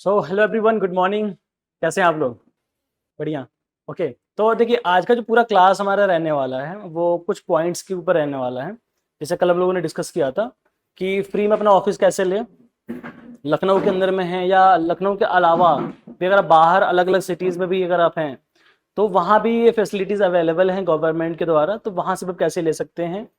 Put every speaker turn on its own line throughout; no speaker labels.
So hello everyone, good morning. कैसे हैं आप लोग? बढ़िया। ओके, तो देखिए आज का जो पूरा क्लास हमारा रहने वाला है वो कुछ पॉइंट्स के ऊपर रहने वाला है। जैसे कल हम लोगों ने डिस्कस किया था कि फ्री में अपना ऑफिस कैसे ले, लखनऊ के अंदर में है या लखनऊ के अलावा भी अगर आप बाहर अलग अलग सिटीज़ में भी अगर आप हैं तो वहाँ भी ये फैसिलिटीज़ अवेलेबल हैं गवर्नमेंट के द्वारा, तो वहाँ से भी आप कैसे ले सकते हैं।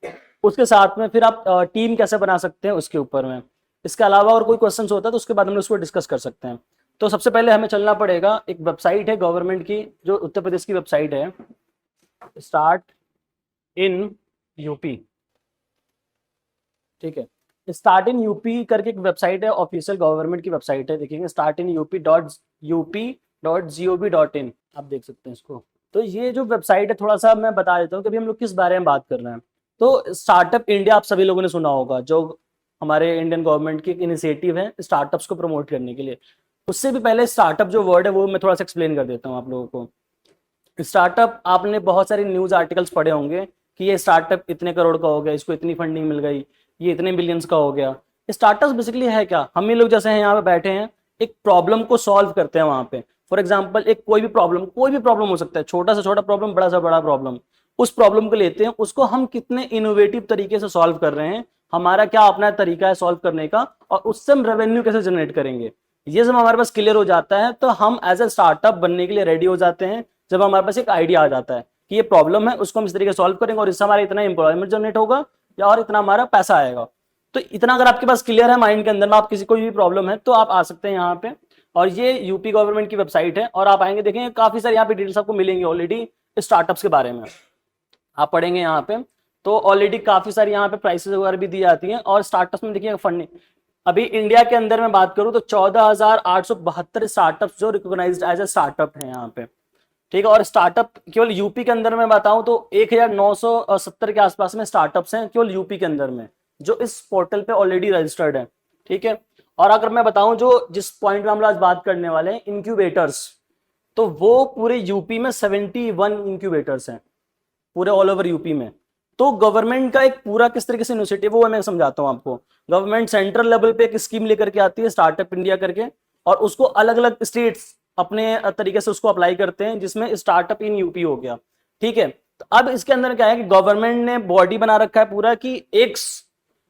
उसके साथ में फिर आप टीम कैसे बना सकते हैं उसके ऊपर में। इसके अलावा और कोई क्वेश्चंस होता है तो उसके बाद हम लोग उसको डिस्कस कर सकते हैं। तो सबसे पहले हमें चलना पड़ेगा, एक वेबसाइट है गवर्नमेंट की जो उत्तर प्रदेश की वेबसाइट है, स्टार्ट इन यूपी। ठीक है, स्टार्ट इन यूपी करके एक वेबसाइट है, ऑफिशियल गवर्नमेंट की वेबसाइट है। देखेंगे स्टार्ट इन यूपी.यूपी.gov.in, आप देख सकते हैं इसको। तो ये जो वेबसाइट है थोड़ा सा मैं बता देता हूँ कि अभी हम लोग किस बारे में बात कर रहे हैं। तो स्टार्टअप इंडिया आप सभी लोगों ने सुना होगा, जो हमारे इंडियन गवर्नमेंट की एक इनिशिएटिव है स्टार्टअप्स को प्रमोट करने के लिए। उससे भी पहले स्टार्टअप जो वर्ड है वो मैं थोड़ा सा एक्सप्लेन कर देता हूँ आप लोगों को। स्टार्टअप, आपने बहुत सारे न्यूज़ आर्टिकल्स पढ़े होंगे कि ये स्टार्टअप इतने करोड़ का हो गया, इसको इतनी फंडिंग मिल गई, ये इतने बिलियंस का हो गया। स्टार्टअप बेसिकली है क्या, हम ही लोग जैसे हैं यहाँ पे बैठे हैं, एक प्रॉब्लम को सॉल्व करते हैं वहाँ पे। फॉर एग्जाम्पल एक कोई भी प्रॉब्लम हो सकता है, छोटा से छोटा प्रॉब्लम, बड़ा से बड़ा प्रॉब्लम। उस प्रॉब्लम को लेते हैं, उसको हम कितने इनोवेटिव तरीके से सॉल्व कर रहे हैं, हमारा क्या अपना तरीका है सॉल्व करने का, और उससे हम रेवेन्यू कैसे जनरेट करेंगे। ये जब हमारे पास क्लियर हो जाता है तो हम एज ए स्टार्टअप बनने के लिए रेडी हो जाते हैं। जब हमारे पास एक आइडिया आ जाता है कि ये प्रॉब्लम है, उसको हम इस तरीके से सॉल्व करेंगे और इससे हमारा इतना एम्प्लॉयमेंट जनरेट होगा या और इतना हमारा पैसा आएगा। तो इतना अगर आपके पास क्लियर है माइंड के अंदर में, आप किसी कोई भी प्रॉब्लम है तो आप आ सकते हैं यहाँ पे। और ये यूपी गवर्नमेंट की वेबसाइट है और आप आएंगे देखेंगे काफी सारे यहाँ पे डिटेल्स आपको मिलेंगे ऑलरेडी स्टार्टअप्स के बारे में। आप पढ़ेंगे यहाँ पे तो ऑलरेडी काफी सारी यहाँ पे प्राइसेस वगैरह भी दी जाती हैं। और स्टार्टअप्स में देखिए फंडिंग, अभी इंडिया के अंदर में बात करूं तो 14,872 स्टार्टअप्स जो रिकॉग्नाइज्ड एज ए स्टार्टअप है यहाँ पे। ठीक है, और स्टार्टअप केवल यूपी के अंदर में बताऊं तो 1970 के आसपास में स्टार्टअप्स हैं केवल यूपी के अंदर में, जो इस पोर्टल पे ऑलरेडी रजिस्टर्ड है। ठीक है, और अगर मैं बताऊं जो जिस पॉइंट में हम लोग आज बात करने वाले हैं, इंक्यूबेटर्स, तो वो पूरे यूपी में 71 इंक्यूबेटर्स हैं पूरे ऑल ओवर यूपी में। तो गवर्नमेंट का एक पूरा किस तरीके से इनिशिएटिव वो मैं समझाता हूँ आपको। गवर्नमेंट सेंट्रल लेवल पे एक स्कीम लेकर के आती है स्टार्टअप इंडिया करके, और उसको अलग अलग स्टेट्स अपने तरीके से उसको अप्लाई करते हैं, जिसमें स्टार्टअप इन यूपी हो गया। ठीक है, तो अब इसके अंदर क्या है कि गवर्नमेंट ने बॉडी बना रखा है पूरा कि एक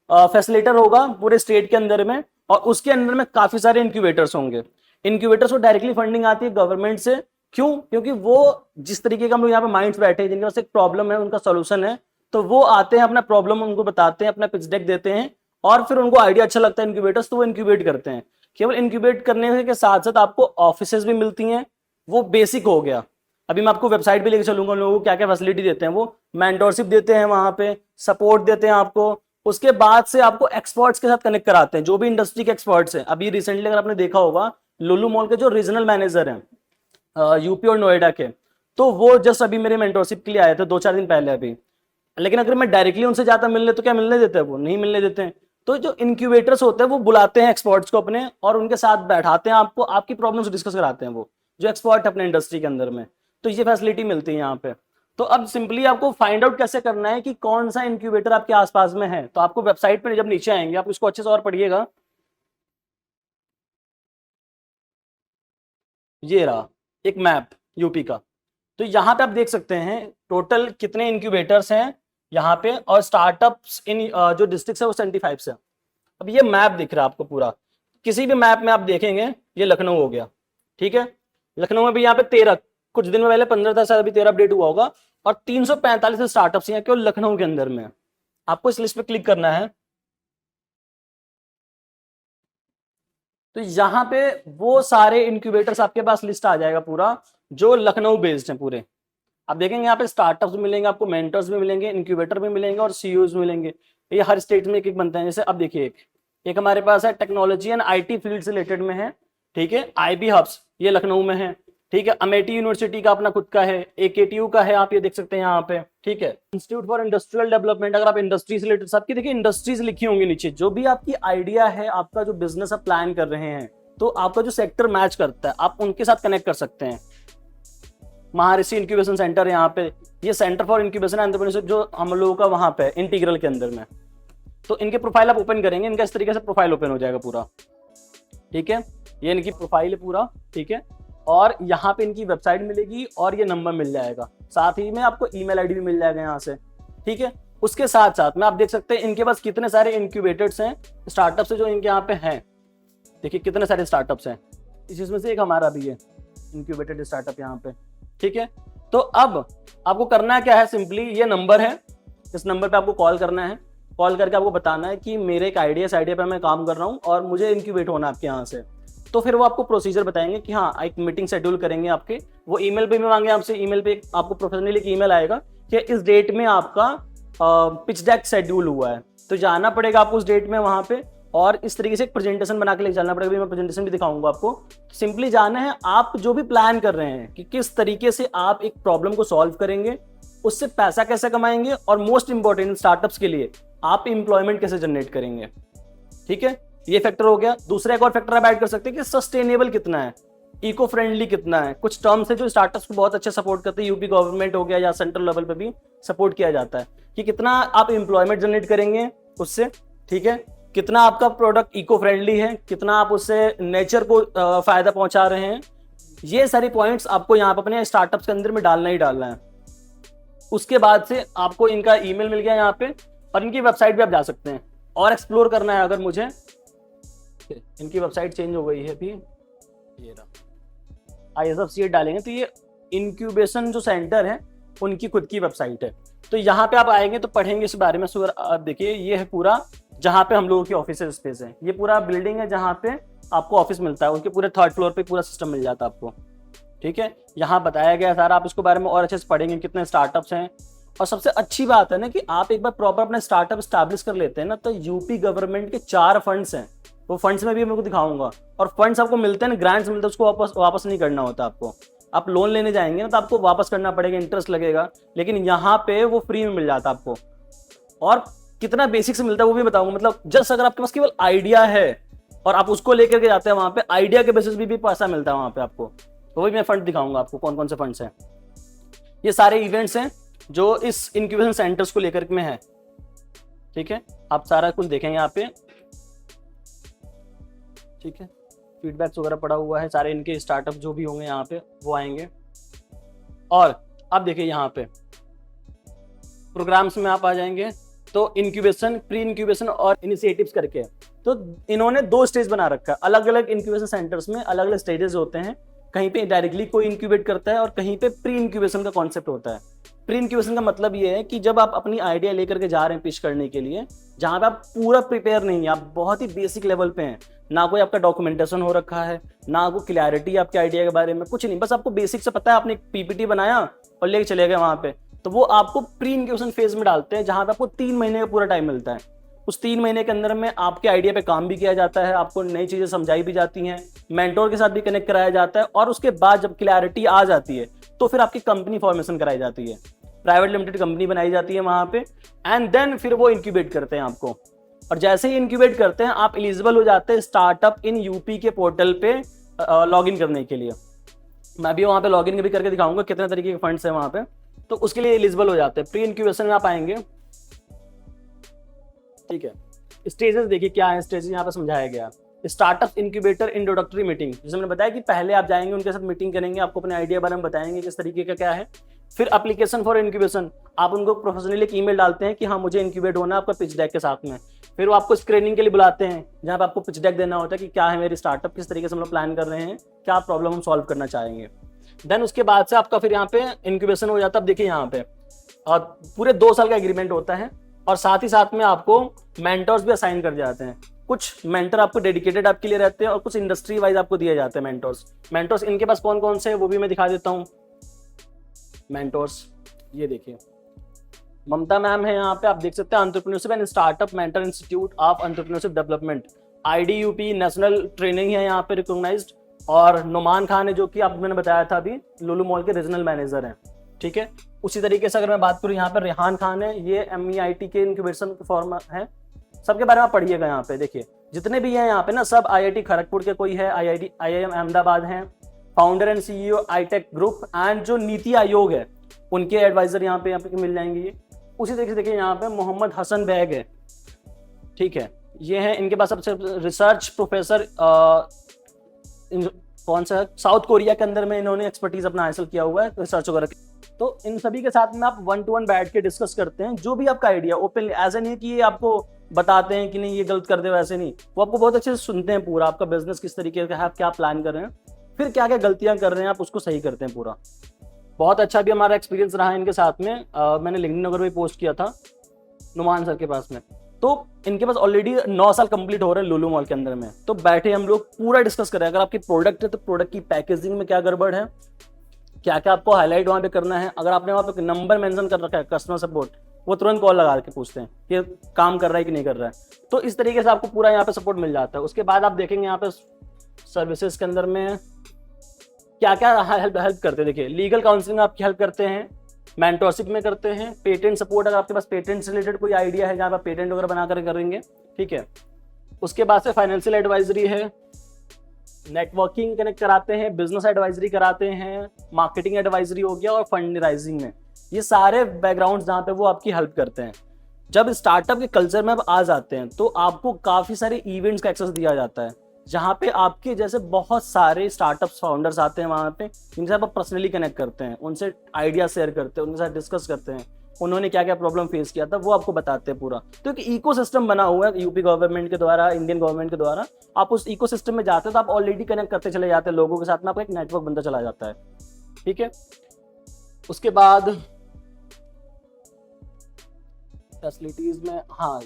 फैसिलिटेटर होगा पूरे स्टेट के अंदर में, और उसके अंदर में काफी सारे इंक्यूबेटर्स होंगे। इंक्यूबेटर्स को डायरेक्टली फंडिंग आती है गवर्नमेंट से। क्यों? क्योंकि वो जिस तरीके का हम लोग यहाँ पे माइंड्स बैठे हैं जिनके पास एक प्रॉब्लम है, उनका सोल्यूशन है, तो वो आते हैं अपना प्रॉब्लम उनको बताते हैं, अपना पिच डेक देते हैं, और फिर उनको आइडिया अच्छा लगता है इंक्यूबेटर्स, तो वो इंक्यूबेट करते हैं। केवल इंक्यूबेट करने के साथ साथ आपको ऑफिसेज भी मिलती हैं, वो बेसिक हो गया। अभी मैं आपको वेबसाइट भी लेके चलूंगा, लोगों को क्या क्या फैसिलिटी देते हैं। वो मेंटोरशिप देते हैं, वहां पे सपोर्ट देते हैं आपको। उसके बाद से आपको एक्सपर्ट्स के साथ कनेक्ट कराते हैं, जो भी इंडस्ट्री के एक्सपर्ट्स हैं। अभी रिसेंटली अगर आपने देखा होगा, लुलु मॉल के जो रीजनल मैनेजर हैं यूपी और नोएडा के, तो वो जस्ट अभी मेरे मेंटोरशिप के लिए आए थे 2-4 दिन पहले अभी। लेकिन अगर मैं डायरेक्टली उनसे जाता मिलने तो क्या मिलने देते हैं? वो नहीं मिलने देते हैं। तो जो इंक्यूबेटर्स होते हैं वो बुलाते हैं एक्सपर्ट्स को अपने, और उनके साथ बैठाते हैं, आपको आपकी प्रॉब्लम्स डिस्कस कराते हैं वो जो एक्सपर्ट है अपने इंडस्ट्री के अंदर में। तो ये फैसिलिटी मिलती है यहाँ पे। तो अब सिंपली आपको फाइंड आउट कैसे करना है कि कौन सा इंक्यूबेटर आपके आसपास में है। तो आपको वेबसाइट पर जब नीचे आएंगे आप इसको अच्छे से और पढ़िएगा। ये रहा एक मैप यूपी का। तो यहाँ पे आप देख सकते हैं टोटल कितने इंक्यूबेटर्स हैं यहाँ पे, और स्टार्टअप्स इन जो डिस्ट्रिक्ट है वो 75 से। अब ये मैप दिख रहा है आपको पूरा, किसी भी मैप में आप देखेंगे ये लखनऊ हो गया। ठीक है, लखनऊ में भी यहाँ पे 13, कुछ दिन में पहले 15 था शायद, अभी 13 अपडेट हुआ होगा। और 345 स्टार्टअप्स हैं केवल लखनऊ के अंदर में। आपको इस लिस्ट पे क्लिक करना है, तो यहाँ पे वो सारे इंक्यूबेटर्स आपके पास लिस्ट आ जाएगा पूरा, जो लखनऊ बेस्ड है पूरे। आप देखेंगे यहाँ पे स्टार्टअप्स भी मिलेंगे आपको, मेंटर्स भी मिलेंगे, इंक्यूबेटर भी मिलेंगे, और सीईओज भी मिलेंगे। ये हर स्टेट में एक एक बनते हैं। जैसे अब देखिए एक हमारे पास है टेक्नोलॉजी एंड आईटी फील्ड से रिलेटेड में है। ठीक है, आईबी हब्स ये लखनऊ में है। ठीक है, अमेठी यूनिवर्सिटी का अपना खुद का है, एकेटीयू का है, आप ये देख सकते हैं यहाँ पे। ठीक है, इंस्टीट्यूट फॉर इंडस्ट्रियल डेवलपमेंट, अगर आप इंडस्ट्री से रिलेटेड, सबकी देखिए इंडस्ट्रीज लिखी होंगी नीचे। जो भी आपकी आइडिया है, आपका जो बिजनेस आप प्लान कर रहे हैं, तो आपका जो सेक्टर मैच करता है आप उनके साथ कनेक्ट कर सकते हैं। महर्षि इंक्यूबेशन सेंटर यहाँ पे, ये सेंटर फॉर इंक्यूबेशन एंटरप्रेन्योरशिप जो हम लोगों का वहां पे इंटीग्रल के अंदर में। तो इनके प्रोफाइल आप ओपन करेंगे, इनका इस तरीके से प्रोफाइल ओपन हो जाएगा पूरा। ठीक है, ये इनकी प्रोफाइल है पूरा, ठीक है, और यहाँ पे इनकी वेबसाइट मिलेगी और ये नंबर मिल जाएगा, साथ ही में आपको ईमेल आईडी भी मिल जाएगा यहाँ से, ठीक है। उसके साथ साथ में आप देख सकते हैं इनके पास कितने सारे इंक्यूबेटर्स हैं, स्टार्टअप्स जो इनके यहाँ पे हैं, देखिए कितने सारे स्टार्टअप्स हैं, इसमें से एक हमारा भी है इंक्यूबेटेड स्टार्टअप यहाँ पे, ठीक है। तो अब आपको करना क्या है, सिंपली ये नंबर है, इस नंबर पे आपको कॉल करना है, कॉल करके आपको बताना है कि मेरे एक आइडिया, इस आइडिया पे मैं काम कर रहा हूँ और मुझे इंक्यूबेट होना है आपके यहाँ से। तो फिर वो आपको प्रोसीजर बताएंगे कि हाँ एक मीटिंग शेड्यूल करेंगे आपके, वो ईमेल पे भी मांगे आपसे, ईमेल पे आपको प्रोफेशनली एक ईमेल आएगा कि इस डेट में आपका पिच डेक शेड्यूल हुआ है, तो जाना पड़ेगा आपको उस डेट में वहाँ पे, और इस तरीके से एक प्रेजेंटेशन बना के लेके चलना पड़ेगा। मैं प्रेजेंटेशन भी दिखाऊंगा आपको। सिंपली जाना है आप जो भी प्लान कर रहे हैं कि किस तरीके से आप एक प्रॉब्लम को सॉल्व करेंगे, उससे पैसा कैसे कमाएंगे, और मोस्ट इंपॉर्टेंट स्टार्टअप्स के लिए आप एम्प्लॉयमेंट कैसे जनरेट करेंगे, ठीक है। ये फैक्टर हो गया। दूसरा एक और फैक्टर आप ऐड कर सकते हैं कि सस्टेनेबल कितना है, इको फ्रेंडली कितना है। कुछ टर्म्स है जो स्टार्टअप्स को बहुत अच्छे सपोर्ट करते हैं, यूपी गवर्नमेंट हो गया या सेंट्रल लेवल पे भी सपोर्ट किया जाता है कि कितना आप एम्प्लॉयमेंट जनरेट करेंगे उससे, ठीक है, कितना आपका प्रोडक्ट इको फ्रेंडली है, कितना आप उससे नेचर को फायदा पहुंचा रहे हैं। ये सारे पॉइंट्स आपको यहाँ पे अपने स्टार्टअप्स के अंदर में डालना ही डालना है। उसके बाद से आपको इनका ईमेल मिल गया यहाँ पे, और इनकी वेबसाइट भी आप जा सकते हैं और एक्सप्लोर करना है। अगर मुझे इनकी वेबसाइट चेंज हो गई है अभी, ये रहा ISFCA डालेंगे तो ये इंक्यूबेशन जो सेंटर है उनकी खुद की वेबसाइट है। तो यहाँ पे आप आएंगे तो पढ़ेंगे इस बारे में। सुगर आप देखिए ये है पूरा जहाँ पे हम लोगों की ऑफिस स्पेस है, ये पूरा बिल्डिंग है जहाँ पे आपको ऑफिस मिलता है, उनके पूरे 3rd फ्लोर पे पूरा सिस्टम मिल जाता है आपको, ठीक है। यहाँ बताया गया सारा, आप इसके बारे में और अच्छे से पढ़ेंगे कितने स्टार्टअप्स हैं। और सबसे अच्छी बात है ना कि आप एक बार प्रॉपर अपना स्टार्टअप स्टैब्लिश कर लेते हैं ना, तो यूपी गवर्नमेंट के 4 फंड्स हैं, वो फंड्स में भी मेरे को दिखाऊंगा। और फंड्स आपको मिलते हैं ना, ग्रांट्स मिलते हैं, उसको वापस नहीं करना होता आपको। आप लोन लेने जाएंगे ना तो आपको वापस करना पड़ेगा, इंटरेस्ट लगेगा, लेकिन यहाँ पे वो फ्री में मिल जाता है आपको। और कितना बेसिक से मिलता है वो भी बताऊंगा। मतलब जस्ट अगर आपके पास केवल आइडिया है और आप उसको लेकर के जाते हैं वहां पे, आइडिया के बेसिस भी पैसा मिलता है वहां पे आपको। तो वही मैं फंड दिखाऊंगा आपको कौन कौन से फंड्स हैं। ये सारे इवेंट्स हैं जो इस इंक्यूबेशन सेंटर्स को लेकर के में है, ठीक है। आप सारा कुछ देखेंगे यहाँ पे, ठीक है। फीडबैक्स वगैरह पड़ा हुआ है, सारे इनके स्टार्टअप जो भी होंगे यहाँ पे वो आएंगे। और अब देखिए यहाँ पे प्रोग्राम्स में आप आ जाएंगे तो इंक्यूबेशन, प्री इंक्यूबेशन और इनिशिएटिव्स करके, तो इन्होंने 2 स्टेज बना रखा है। अलग अलग इंक्यूबेशन सेंटर्स में अलग अलग स्टेजेस होते हैं, कहीं पे डायरेक्टली कोई इंक्यूबेट करता है और कहीं पे प्री इंक्यूबेशन का कॉन्सेप्ट होता है। प्री इंक्यूबेशन का मतलब ये है कि जब आप अपनी आइडिया लेकर के जा रहे हैं पिच करने के लिए, जहां पे आप पूरा प्रिपेयर नहीं है, आप बहुत ही बेसिक लेवल पे हैं, ना कोई आपका डॉक्यूमेंटेशन हो रखा है, ना कोई क्लैरिटी आपके आइडिया के बारे में, कुछ नहीं, बस आपको बेसिक से पता है, आपने एक PPT बनाया और लेके चले गए वहां पे, तो वो आपको प्री इंक्यूबेशन फेज में डालते हैं, जहां पे आपको 3 महीने का पूरा टाइम मिलता है। उस 3 महीने के अंदर में आपके आइडिया पे काम भी किया जाता है, आपको नई चीजें समझाई भी जाती हैं, मेंटोर के साथ भी कनेक्ट कराया जाता है, और उसके बाद जब क्लैरिटी आ जाती है तो फिर आपकी कंपनी फॉर्मेशन कराई जाती है, प्राइवेट लिमिटेड कंपनी बनाई जाती है वहां पे, एंड देन फिर वो इंक्यूबेट करते हैं आपको। और जैसे ही इंक्यूबेट करते हैं आप एलिजिबल हो जाते हैं स्टार्टअप इन यूपी के पोर्टल पे लॉगिन करने के लिए। मैं भी वहां पे लॉगिन भी करके दिखाऊंगा कितने तरीके के फंड्स हैं वहां पे, तो उसके लिए एलिजिबल हो जाते हैं। प्री इंक्यूबेशन में आप आएंगे, ठीक है। स्टेजेस देखिए क्या है, स्टेजेस यहाँ पे समझाया गया। स्टार्टअप इंक्यूबेटर इंट्रोडक्टरी मीटिंग, जैसे मैंने बताया कि पहले आप जाएंगे उनके साथ मीटिंग करेंगे, आपको अपने आइडिया बारे में बताएंगे किस तरीके का क्या है। फिर एप्लीकेशन फॉर इंक्यूबेशन, आप उनको प्रोफेशनली एक ईमेल डालते हैं कि हाँ मुझे इंक्यूबेट होना है आपका पिच डेक के साथ में। फिर वो आपको स्क्रीनिंग के लिए बुलाते हैं, जहाँ पे आपको पिच डेक देना होता है कि क्या है मेरी स्टार्टअप, किस तरीके से हम लोग प्लान कर रहे हैं, क्या प्रॉब्लम हम सॉल्व करना चाहेंगे। देन उसके बाद से आपका फिर यहाँ पे इंक्यूबेशन हो जाता है। अब देखिए यहाँ पे पूरे 2 साल का एग्रीमेंट होता है, और साथ ही साथ में आपको मेंटर्स भी असाइन कर जाते हैं। कुछ मेंटर आपको डेडिकेटेड आपके लिए रहते हैं और कुछ इंडस्ट्री वाइज आपको दिए जाते हैं मेंटर्स। इनके पास कौन कौन से है वो भी मैं दिखा देता हूँ। मेंटर्स ये देखिए, ममता मैम है यहाँ पे, आप देख सकते हैं entrepreneurship and startup mentor institute of entrepreneurship development, IDUP national training है यहाँ पे रिकॉग्नाइज्ड। और नुमान खान है जो कि आप मैंने बताया था अभी, लुलु मॉल के रीजनल मैनेजर हैं, ठीक है। उसी तरीके से अगर मैं बात करूँ यहाँ पर रेहान खान है, ये MEIT के इंक्यूबेशन फॉर्म है। सबके बारे में आप पढ़िएगा यहाँ पे, देखिए जितने भी हैं यहाँ पे ना सब IIT खड़गपुर के कोई है, IIM अहमदाबाद हैं, founder and CEO iTech group, and जो नीति आयोग है उनके एडवाइजर यहाँ पे मिल जाएंगे ये। उसी तरीके से देखिए यहाँ पे मोहम्मद हसन बैग है, ठीक है, ये हैं इनके पास सबसे रिसर्च प्रोफेसर कौन सा साउथ कोरिया के अंदर में इन्होंने एक्सपर्टीज अपना हासिल किया हुआ है रिसर्च वगैरह। तो इन सभी के साथ में आप 1-to-1 बैठ के डिस्कस करते हैं, जो भी आपका आइडिया ओपनली, ऐसा नहीं है कि ये आपको बताते हैं कि नहीं ये गलत कर दे, वैसे नहीं, वो आपको बहुत अच्छे से सुनते हैं पूरा आपका बिजनेस किस तरीके का है, आप क्या प्लान कर रहे हैं, फिर क्या क्या गलतियां कर रहे हैं आप उसको सही करते हैं पूरा। बहुत अच्छा भी हमारा एक्सपीरियंस रहा है इनके साथ में। मैंने लिंक्डइन वगैरह भी पोस्ट किया था नुमान सर के पास में। तो इनके पास ऑलरेडी 9 साल कंप्लीट हो रहे हैं लुलु मॉल के अंदर में। तो बैठे हम लोग पूरा डिस्कस करें, अगर आपकी प्रोडक्ट है तो प्रोडक्ट की पैकेजिंग में क्या गड़बड़ है, क्या क्या आपको हाईलाइट वहाँ पे करना है। अगर आपने वहाँ पे नंबर मेंशन कर रखा है कस्टमर सपोर्ट, वो तुरंत कॉल लगा के पूछते हैं कि काम कर रहा है कि नहीं कर रहा है। तो इस तरीके से आपको पूरा यहाँ पे सपोर्ट मिल जाता है। उसके बाद आप देखेंगे यहाँ पे सर्विसेज के अंदर में क्या क्या हेल्प करते हैं। देखिए लीगल काउंसलिंग आपकी हेल्प करते हैं, मेंटरशिप में करते हैं, पेटेंट सपोर्ट, अगर आपके पास पेटेंट से रिलेटेड कोई आइडिया है जहाँ पर पेटेंट वगैरह बना कर करेंगे, ठीक है। उसके बाद से फाइनेंशियल एडवाइजरी है, नेटवर्किंग कनेक्ट कराते हैं, बिजनेस एडवाइजरी कराते हैं, मार्केटिंग एडवाइजरी हो गया, और फंड राइजिंग में, ये सारे बैकग्राउंड जहाँ पे वो आपकी हेल्प करते हैं। जब स्टार्टअप के कल्चर में आप आ जाते हैं तो आपको काफी सारे इवेंट्स का एक्सेस दिया जाता है, जहाँ पे आपके जैसे बहुत सारे स्टार्टअप फाउंडर्स आते हैं वहाँ पे, जिनसे आप पर्सनली कनेक्ट करते हैं, उनसे आइडिया शेयर करते हैं, उनके साथ डिस्कस करते हैं, उन्होंने क्या क्या प्रॉब्लम फेस किया था वो आपको बताते हैं पूरा। तो एक इकोसिस्टम बना हुआ है यूपी गवर्नमेंट के द्वारा, इंडियन गवर्नमेंट के द्वारा। आप उस इकोसिस्टम में जाते हैं तो आप ऑलरेडी कनेक्ट करते चले जाते हैं लोगों के साथ में, आपका एक नेटवर्क बनता चला जाता है, ठीक है। उसके बाद फैसिलिटीज में, हाँ,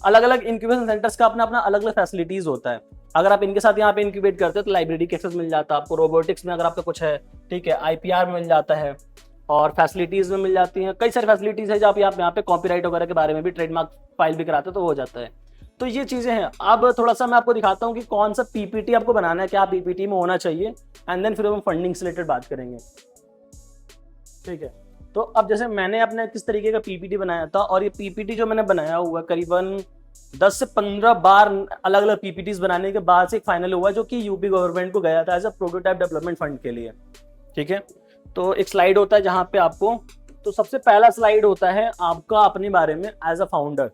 अलग अलग इंक्यूबेशन सेंटर्स का अपना अपना अलग अलग फैसिलिटीज होता है। अगर आप इनके साथ यहाँ पे इंक्यूबेट करते हो तो लाइब्रेरी के एक्सेस मिल जाता है आपको, रोबोटिक्स में अगर आपका कुछ है, ठीक है, आईपीआर में मिल जाता है, और फैसिलिटीज में मिल जाती हैं कई सारी फैसिलिटीज है। जब आप यहाँ पे कॉपीराइट वगैरह के बारे में भी, ट्रेडमार्क फाइल भी कराते हो तो हो जाता है। तो ये चीजें हैं। अब थोड़ा सा मैं आपको दिखाता हूँ कि कौन सा पीपीटी आपको बनाना है, क्या पीपीटी में होना चाहिए, एंड देन फिर हम फंडिंग से रिलेटेड बात करेंगे, ठीक है। तो अब जैसे मैंने अपने किस तरीके का पीपीटी बनाया था, और ये पीपीटी जो मैंने बनाया हुआ करीबन 10 से 15 बार अलग अलग पीपीटीज बनाने के बाद से एक फाइनल हुआ, जो कि यूपी गवर्नमेंट को गया था as a prototype development fund के लिए, ठीक है। तो एक स्लाइड होता है जहां पे आपको, तो सबसे पहला स्लाइड होता है आपका अपने बारे में एज अ फाउंडर,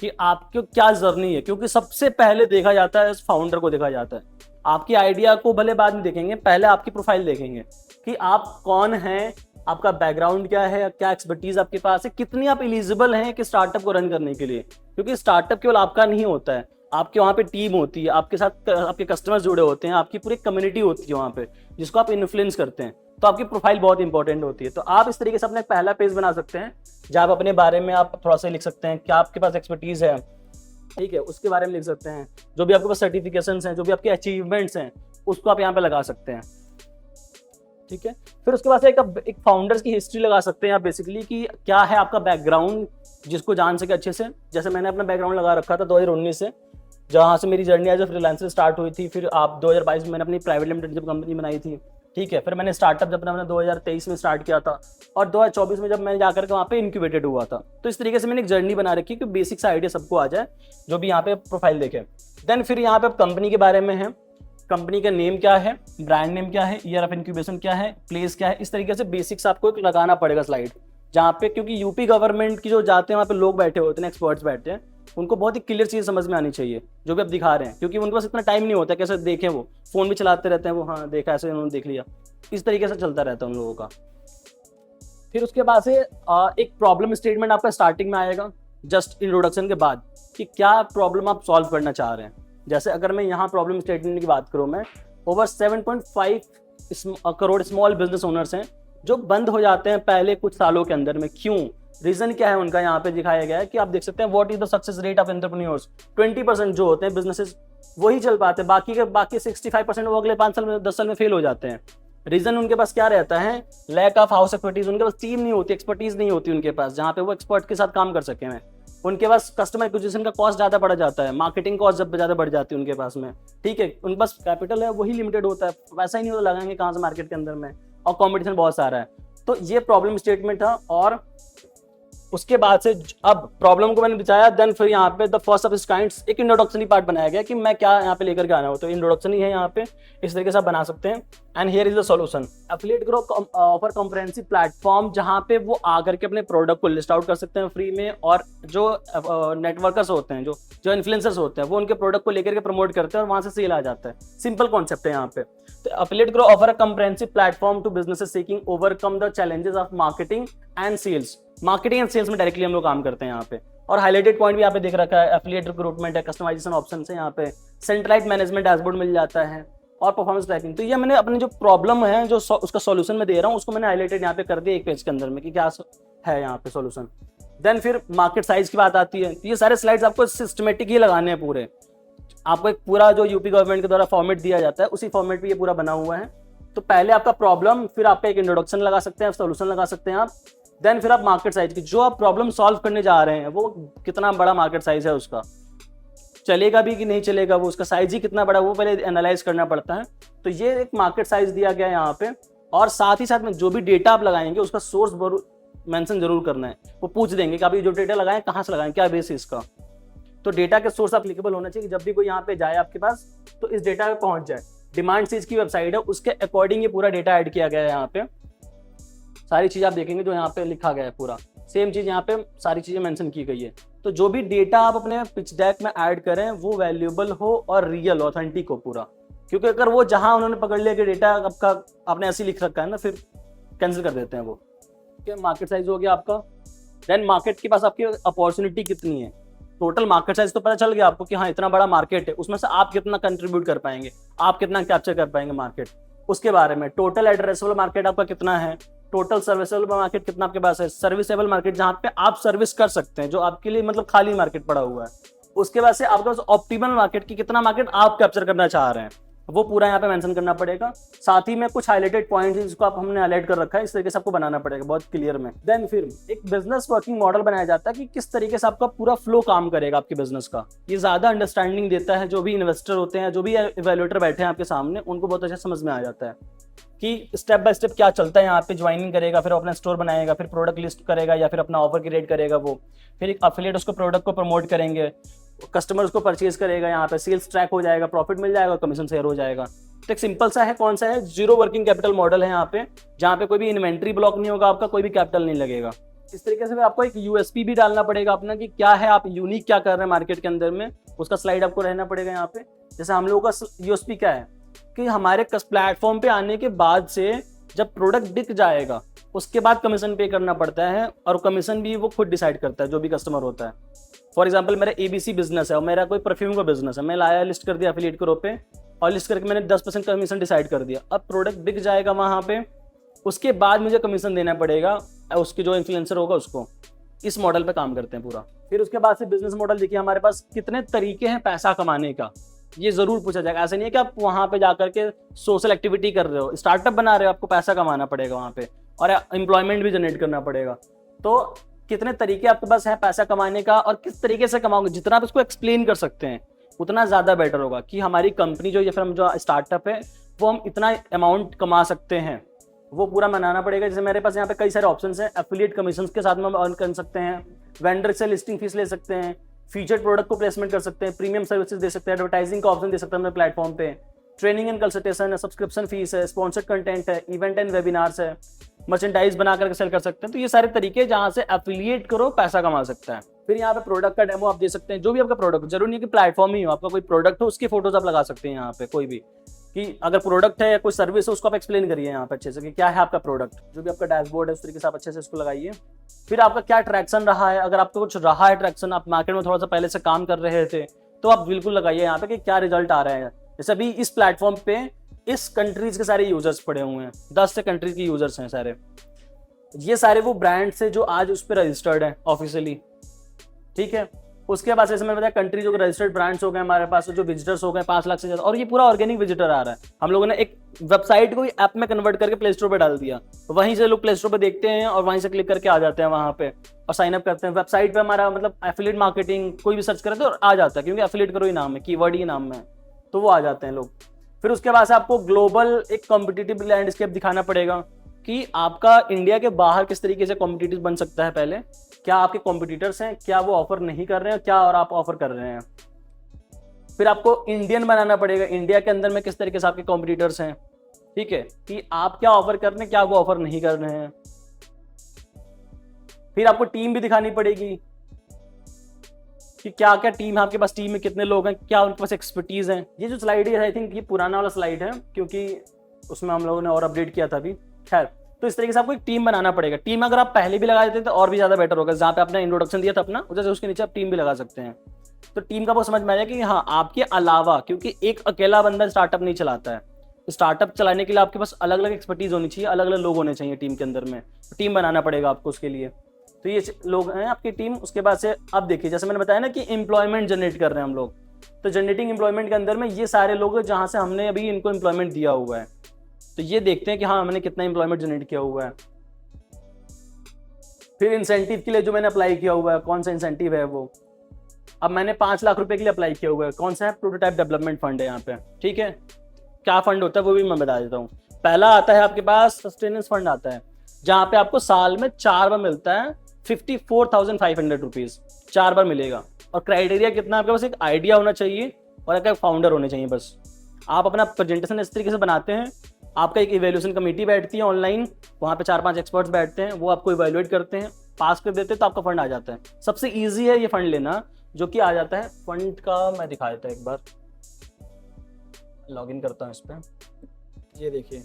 कि आपको क्या जर्नी है, क्योंकि सबसे पहले देखा जाता है फाउंडर को देखा जाता है। आपकी आइडिया को भले बाद में देखेंगे, पहले आपकी प्रोफाइल देखेंगे कि आप कौन हैं, आपका बैकग्राउंड क्या है, क्या एक्सपर्टीज आपके पास है, कितनी आप एलिजिबल हैं कि स्टार्टअप को रन करने के लिए। क्योंकि स्टार्टअप केवल आपका नहीं होता है, आपके वहाँ पे टीम होती है, आपके साथ आपके कस्टमर्स जुड़े होते हैं, आपकी पूरी कम्युनिटी होती है वहाँ पे जिसको आप इन्फ्लुएंस करते हैं। तो आपकी प्रोफाइल बहुत इंपॉर्टेंट होती है। तो आप इस तरीके से अपना पहला पेज बना सकते हैं, जहाँ आप अपने बारे में आप थोड़ा सा लिख सकते हैं, क्या आपके पास एक्सपर्टीज है, ठीक है, उसके बारे में लिख सकते हैं। जो भी आपके पास सर्टिफिकेशंस हैं, जो भी आपके अचीवमेंट्स हैं, उसको आप यहाँ पे लगा सकते हैं, ठीक है। फिर उसके बाद एक फाउंडर्स की हिस्ट्री लगा सकते हैं आप बेसिकली, कि क्या है आपका बैकग्राउंड, जिसको जान सके अच्छे से। जैसे मैंने अपना बैकग्राउंड लगा रखा था 2019 से, जहाँ से मेरी journey as a freelancer start हुई थी। फिर आप 2022 में मैंने अपनी प्राइवेट लिमिटेड जब कंपनी बनाई थी, ठीक है। फिर मैंने स्टार्टअप जब मैंने 2023 में स्टार्ट किया था, और 2024 में जब मैं जाकर के वहाँ पे इंक्यूबेटेड हुआ था। तो इस तरीके से मैंने एक जर्नी बना रखी कि बेसिक सा आइडिया सबको आ जाए, जो भी यहाँ पे प्रोफाइल देखे। देन फिर यहाँ पे कंपनी के बारे में है, कंपनी का नेम क्या है, ब्रांड नेम क्या है, ईयर ऑफ इंक्यूबेशन क्या है, प्लेस क्या है। इस तरीके से बेसिक्स आपको एक लगाना पड़ेगा स्लाइड, जहाँ पे, क्योंकि यूपी गवर्नमेंट की जो जाते हैं वहाँ पे लोग बैठे होते हैं, एक्सपर्ट्स बैठते हैं, उनको बहुत ही क्लियर चीज़ समझ में आनी चाहिए जो भी आप दिखा रहे हैं, क्योंकि उनके पास इतना टाइम नहीं होता कैसे देखें, वो फोन भी चलाते रहते हैं, वो हाँ देखा ऐसे उन्होंने देख लिया, इस तरीके से चलता रहता है उन लोगों का। फिर उसके बाद से एक प्रॉब्लम स्टेटमेंट आपका स्टार्टिंग में आएगा, जस्ट इंट्रोडक्शन के बाद, कि क्या प्रॉब्लम आप सॉल्व करना चाह रहे हैं। जैसे अगर मैं यहाँ प्रॉब्लम स्टेटमेंट की बात करूँ, मैं over 7.5 crore small business owners हैं जो बंद हो जाते हैं पहले कुछ सालों के अंदर में। क्यों, रीजन क्या है उनका, यहाँ पे दिखाया गया है कि आप देख सकते हैं what is the success rate of entrepreneurs. 20% जो होते हैं बिजनेसेस वही चल पाते हैं, बाकी 65% वो अगले 5 साल में 10 साल में फेल हो जाते हैं। रीजन उनके पास क्या रहता है, लैक ऑफ हाउस एक्सपर्टीज। उनके पास टीम नहीं होती, एक्सपर्टीज नहीं होती उनके पास, जहाँ पे वो एक्सपर्ट के साथ काम कर सके हैं। उनके पास कस्टमर एक्विजिशन का कॉस्ट ज़्यादा बढ़ जाता है, मार्केटिंग कॉस्ट जब ज़्यादा बढ़ जाती है उनके पास में, ठीक है। उनके पास कैपिटल है वही लिमिटेड होता है, वैसा ही नहीं होता, लगाएंगे कहाँ से मार्केट के अंदर में, और कॉम्पिटिशन बहुत सारा है। तो ये प्रॉब्लम स्टेटमेंट था। और उसके बाद से अब प्रॉब्लम को मैंने बताया, देन फिर यहाँ पे the first of its kinds एक इंट्रोडक्शनरी पार्ट बनाया गया कि मैं क्या यहाँ पे लेकर के आना हो, तो इंट्रोडक्शन ही है यहाँ पे, इस तरीके से आप बना सकते हैं। And here is the solution, affiliate Grow offer comprehensive platform, जहाँ पे वो आकर के अपने प्रोडक्ट को लिस्ट आउट कर सकते हैं फ्री में, और जो नेटवर्कर्स होते हैं, जो इन्फ्लुएंसर्स होते हैं, वो उनके प्रोडक्ट को लेकर के प्रमोट करते हैं और वहां से सेल आ जाता है। सिंपल कॉन्सेप्ट है यहाँ पे। तो Affiliate Grow offer a comprehensive platform to businesses seeking overcome the challenges of marketing and sales. Marketing and sales में डायरेक्टली हम लोग काम करते हैं यहाँ पे। और हाईलाइटेड पॉइंट भी यहाँ पे देख रखा है, एफिलिएट रिक्रूटमेंट है, कस्टमाइजेशन ऑप्शन है, यहाँ पे सेंट्रलाइज्ड मैनेजमेंट डैशबोर्ड मिल जाता है, और परफॉर्मेंस ट्रैकिंग। तो ये मैंने अपनी जो प्रॉब्लम है, जो उसका सॉल्यूशन मैं दे रहा हूँ, उसको मैंने हाईलाइटेड यहाँ पे कर दिया एक पेज के अंदर में कि क्या है यहाँ पे सॉल्यूशन। देन फिर मार्केट साइज की बात आती है। तो ये सारे स्लाइड्स आपको सिस्टमेटिक ही लगाने हैं पूरे। आपको एक पूरा जो यूपी गवर्नमेंट के द्वारा फॉर्मेट दिया जाता है, उसी फॉर्मेट पे ये पूरा बना हुआ है। तो पहले आपका प्रॉब्लम, फिर आपका एक इंट्रोडक्शन लगा सकते हैं, सॉल्यूशन लगा सकते हैं आप, देन फिर आप मार्केट साइज की, जो आप प्रॉब्लम सॉल्व करने जा रहे हैं वो कितना बड़ा मार्केट साइज है, उसका चलेगा भी कि नहीं चलेगा, वो उसका साइज ही कितना बड़ा, वो पहले एनालाइज करना पड़ता है। तो ये एक मार्केट साइज दिया गया है यहाँ पे। और साथ ही साथ में जो भी डेटा आप लगाएंगे उसका सोर्स मेंशन जरूर करना है। वो पूछ देंगे कि अभी जो डेटा लगाएं कहाँ से लगाएं, क्या बेस है इसका। तो डेटा के सोर्स एप्लीकेबल होना चाहिए कि जब भी कोई यहाँ पे जाए आपके पास तो इस डेटा पे पहुंच जाए। डिमांड सीज की वेबसाइट है, उसके अकॉर्डिंग ये पूरा डेटा ऐड किया गया है। यहाँ पे सारी चीज आप देखेंगे जो यहाँ पे लिखा गया है, पूरा सेम चीज यहाँ पे सारी चीजें मेंशन की गई है। तो जो भी डेटा आप अपने पिच डेक में ऐड करें वो वैल्यूएबल हो और रियल ऑथेंटिक हो पूरा, क्योंकि अगर वो जहां उन्होंने पकड़ लिया कि डेटा आपका आपने ऐसे लिख रखा है ना, फिर कैंसिल कर देते हैं वो। मार्केट साइज हो गया आपका। देन मार्केट के पास आपकी अपॉर्चुनिटी कितनी है, टोटल मार्केट साइज तो पता चल गया आपको कि हाँ इतना बड़ा मार्केट है, उसमें से आप कितना कंट्रीब्यूट कर पाएंगे, आप कितना कैप्चर कर पाएंगे मार्केट, उसके बारे में। टोटल एड्रेसेबल मार्केट आपका कितना है, टोटल सर्विसेबल मार्केट कितना आपके पास है, सर्विसेबल मार्केट जहां पे आप सर्विस कर सकते हैं, जो आपके लिए मतलब खाली मार्केट पड़ा हुआ है। उसके बाद से आपके पास ऑप्टिमल मार्केट की कितना मार्केट आप कैप्चर करना चाह रहे हैं, वो पूरा यहाँ पे मेंशन करना पड़ेगा। साथ ही में कुछ हाईलाइटेड पॉइंट्स जिसको आप हमने हाईलाइट कर रखा है, इस तरीके से आपको बनाना पड़ेगा बहुत क्लियर में। देन फिर एक बिजनेस वर्किंग मॉडल बनाया जाता है कि किस तरीके से आपका पूरा फ्लो काम करेगा आपके बिजनेस का। ये ज्यादा अंडरस्टैंडिंग देता है, जो भी इन्वेस्टर होते हैं, जो भी इवैल्यूएटर बैठे हैं आपके सामने, उनको बहुत अच्छा समझ में आ जाता है कि स्टेप बाय स्टेप क्या चलता है। यहाँ पे ज्वाइनिंग करेगा, फिर अपना स्टोर बनाएगा, फिर प्रोडक्ट लिस्ट करेगा, या फिर अपना ऑफर क्रिएट करेगा वो, फिर एक एफिलिएट उसको प्रोडक्ट को प्रमोट करेंगे, कस्टमर्स को परचेज करेगा, यहाँ पे सेल्स ट्रैक हो जाएगा, प्रॉफिट मिल जाएगा, कमीशन शेयर हो जाएगा। तो एक सिंपल सा है, कौन सा है, जीरो वर्किंग कैपिटल मॉडल है यहाँ पे, जहाँ पे कोई भी इन्वेंट्री ब्लॉक नहीं होगा, आपका कोई भी कैपिटल नहीं लगेगा। इस तरीके से आपको एक यूएसपी भी डालना पड़ेगा अपना कि क्या है, आप यूनिक क्या कर रहे हैं मार्केट के अंदर में, उसका स्लाइड आपको रहना पड़ेगा यहाँ पे। जैसे हम लोगों का यूएसपी क्या है कि हमारे प्लेटफॉर्म पे आने के बाद से जब प्रोडक्ट बिक जाएगा उसके बाद कमीशन पे करना पड़ता है, और कमीशन भी वो खुद डिसाइड करता है जो भी कस्टमर होता है। फॉर एग्जांपल मेरा एबीसी बिजनेस है और मेरा कोई परफ्यूम का बिजनेस है, मैं लाया लिस्ट कर दिया एफिलिएट ग्रुप पे, और लिस्ट करके मैंने 10% कमीशन डिसाइड कर दिया। अब प्रोडक्ट बिक जाएगा वहाँ पे, उसके बाद मुझे कमीशन देना पड़ेगा उसके जो इन्फ्लुएंसर होगा उसको। इस मॉडल पे काम करते हैं पूरा। फिर उसके बाद से बिजनेस मॉडल देखिए, हमारे पास कितने तरीके हैं पैसा कमाने का, ये जरूर पूछा जाएगा। ऐसा नहीं है कि आप वहां पे जाकर के सोशल एक्टिविटी कर रहे हो, स्टार्टअप बना रहे हो, आपको पैसा कमाना पड़ेगा वहां पे, और एम्प्लॉयमेंट भी जनरेट करना पड़ेगा। तो कितने तरीके आपके पास है पैसा कमाने का, और किस तरीके से कमाओगे, जितना आप इसको एक्सप्लेन कर सकते हैं उतना ज्यादा बेटर होगा कि हमारी कंपनी जो या फिर हम जो स्टार्टअप है वो हम इतना अमाउंट कमा सकते हैं, वो पूरा बनाना पड़ेगा। जैसे मेरे पास यहाँ पे कई सारे ऑप्शंस हैं, एफिलिएट कमीशंस के साथ में हम अर्न कर सकते हैं, वेंडर से लिस्टिंग फीस ले सकते हैं, फीचर्ड प्रोडक्ट को प्लेसमेंट कर सकते हैं, प्रीमियम सर्विसेज दे सकते हैं, एडवर्टाइजिंग का ऑप्शन दे सकते हैं अपने प्लेटफॉर्म पे, ट्रेनिंग एंड कंसल्टेशन है, सब्सक्रिप्शन फीस है, स्पॉन्सर्ड कंटेंट है, इवेंट एंड वेबिनार्स है, मर्चेंडाइज बना करके सेल कर सकते हैं। तो ये सारे तरीके जहां से एफिलिएट करो पैसा कमा सकता है। फिर यहाँ पे प्रोडक्ट का डेमो आप दे सकते हैं, जो भी आपका प्रोडक्ट, जरूरी नहीं कि प्लेटफॉर्म ही हो, आपका कोई प्रोडक्ट हो उसकी फोटोज आप लगा सकते हैं यहाँ पे, कोई भी, कि अगर प्रोडक्ट है या कोई सर्विस है उसको आप एक्सप्लेन करिए यहाँ पे अच्छे से कि क्या है आपका प्रोडक्ट, जो भी आपका डैशबोर्ड है उस तरीके से आप अच्छे से इसको लगाइए। फिर आपका क्या ट्रैक्शन रहा है, अगर आपको कुछ रहा है ट्रैक्शन, आप मार्केट में थोड़ा सा पहले से काम कर रहे थे, तो आप बिल्कुल लगाइए यहाँ पे कि क्या रिजल्ट आ रहे हैं। जैसे अभी इस प्लेटफॉर्म पे इस कंट्रीज के सारे यूजर्स पड़े हुए हैं, 10 से कंट्रीज के यूजर्स हैं सारे, ये सारे वो ब्रांड्स है जो आज उस पर रजिस्टर्ड है ऑफिशियली, ठीक है। उसके बाद जैसे मैंने बताया कंट्री जो रजिस्टर्ड ब्रांड्स हो गए हमारे पास, जो विजिटर्स हो गए 5 लाख से ज्यादा, और ये पूरा ऑर्गेनिक विजिटर आ रहा है। हम लोगों ने एक वेबसाइट को ऐप में कन्वर्ट करके प्ले स्टोर पे डाल दिया, वहीं से लोग प्ले स्टोर पे देखते हैं और वहीं से क्लिक करके आ जाते हैं वहां पे और साइन अप करते हैं। वेबसाइट पे हमारा मतलब एफिलिएट मार्केटिंग कोई भी सर्च करे तो आ जाता है, क्योंकि एफिलिएट करो ही नाम है, कीवर्ड ही नाम में, तो वो आ जाते हैं लोग। फिर उसके बाद से आपको ग्लोबल एक कॉम्पिटिटिव लैंडस्केप दिखाना पड़ेगा कि आपका इंडिया के बाहर किस तरीके से कॉम्पिटिटिव बन सकता है पहले, क्या आपके कॉम्पिटिटर्स हैं, क्या वो ऑफर नहीं कर रहे हैं, क्या और आप ऑफर कर रहे हैं। फिर आपको इंडियन बनाना पड़ेगा, इंडिया के अंदर में किस तरीके से आपके कॉम्पिटिटर्स हैं, ठीक है, कि आप क्या ऑफर कर रहे हैं, क्या वो ऑफर नहीं कर रहे हैं। फिर आपको टीम भी दिखानी पड़ेगी कि क्या क्या टीम है आपके पास, टीम में कितने लोग हैं, क्या उनके पास एक्सपर्टीज है। ये जो स्लाइड है आई थिंक ये पुराना वाला स्लाइड है, क्योंकि उसमें हम लोगों ने और अपडेट किया था अभी। खैर, तो इस तरीके से आपको एक टीम बनाना पड़ेगा। टीम अगर आप पहले भी लगा देते तो और भी ज्यादा बेटर होगा। जहाँ पे आपने इंट्रोडक्शन दिया था अपना, जैसे उसके नीचे आप टीम भी लगा सकते हैं। तो टीम का वो समझ में आया कि हाँ, आपके अलावा, क्योंकि एक अकेला बंदा स्टार्टअप नहीं चलाता है, स्टार्टअप चलाने के लिए आपके पास अलग अलग एक्सपर्टीज होनी चाहिए, अलग अलग लोग होने चाहिए टीम के अंदर में। टीम बनाना पड़ेगा आपको उसके लिए। तो ये लोग हैं आपकी टीम। उसके बाद से अब देखिए, जैसे मैंने बताया ना कि एम्प्लॉयमेंट जनरेट कर रहे हैं हम लोग, तो जनरेटिंग एम्प्लॉयमेंट के अंदर में ये सारे लोग हैं जहाँ से हमने अभी इनको एम्प्लॉयमेंट दिया हुआ है। तो ये देखते हैं कि हाँ, हमने कितना एम्प्लॉयमेंट जनरेट किया हुआ है। फिर इंसेंटिव के लिए जो मैंने अप्लाई किया हुआ है, कौन सा इंसेंटिव है वो, अब मैंने 5 लाख रुपए के लिए अप्लाई किया हुआ है। कौन सा है? प्रोटोटाइप डेवलपमेंट फंड है यहाँ पे, ठीक है। क्या फंड होता है वो भी मैं बता देता हूँ। पहला आता है आपके पास सस्टेनेंस फंड आता है, जहाँ पे आपको साल में 4 बार मिलता है 54,500 रुपीज, 4 बार मिलेगा। और क्राइटेरिया कितना, आपके पास एक आइडिया होना चाहिए और एक फाउंडर होने चाहिए बस। आप अपना प्रेजेंटेशन इस तरीके से बनाते हैं, आपका एक इवेल्यूएशन कमेटी बैठती है ऑनलाइन, वहाँ पे 4-5 एक्सपर्ट्स बैठते हैं, वो आपको इवेल्युएट करते हैं, पास कर देते हैं, तो आपका फंड आ जाता है। सबसे ईजी है ये फंड लेना, जो कि आ जाता है। फंड का मैं दिखा देता हूँ एक बार, लॉगिन करता हूँ इस पर। ये देखिए,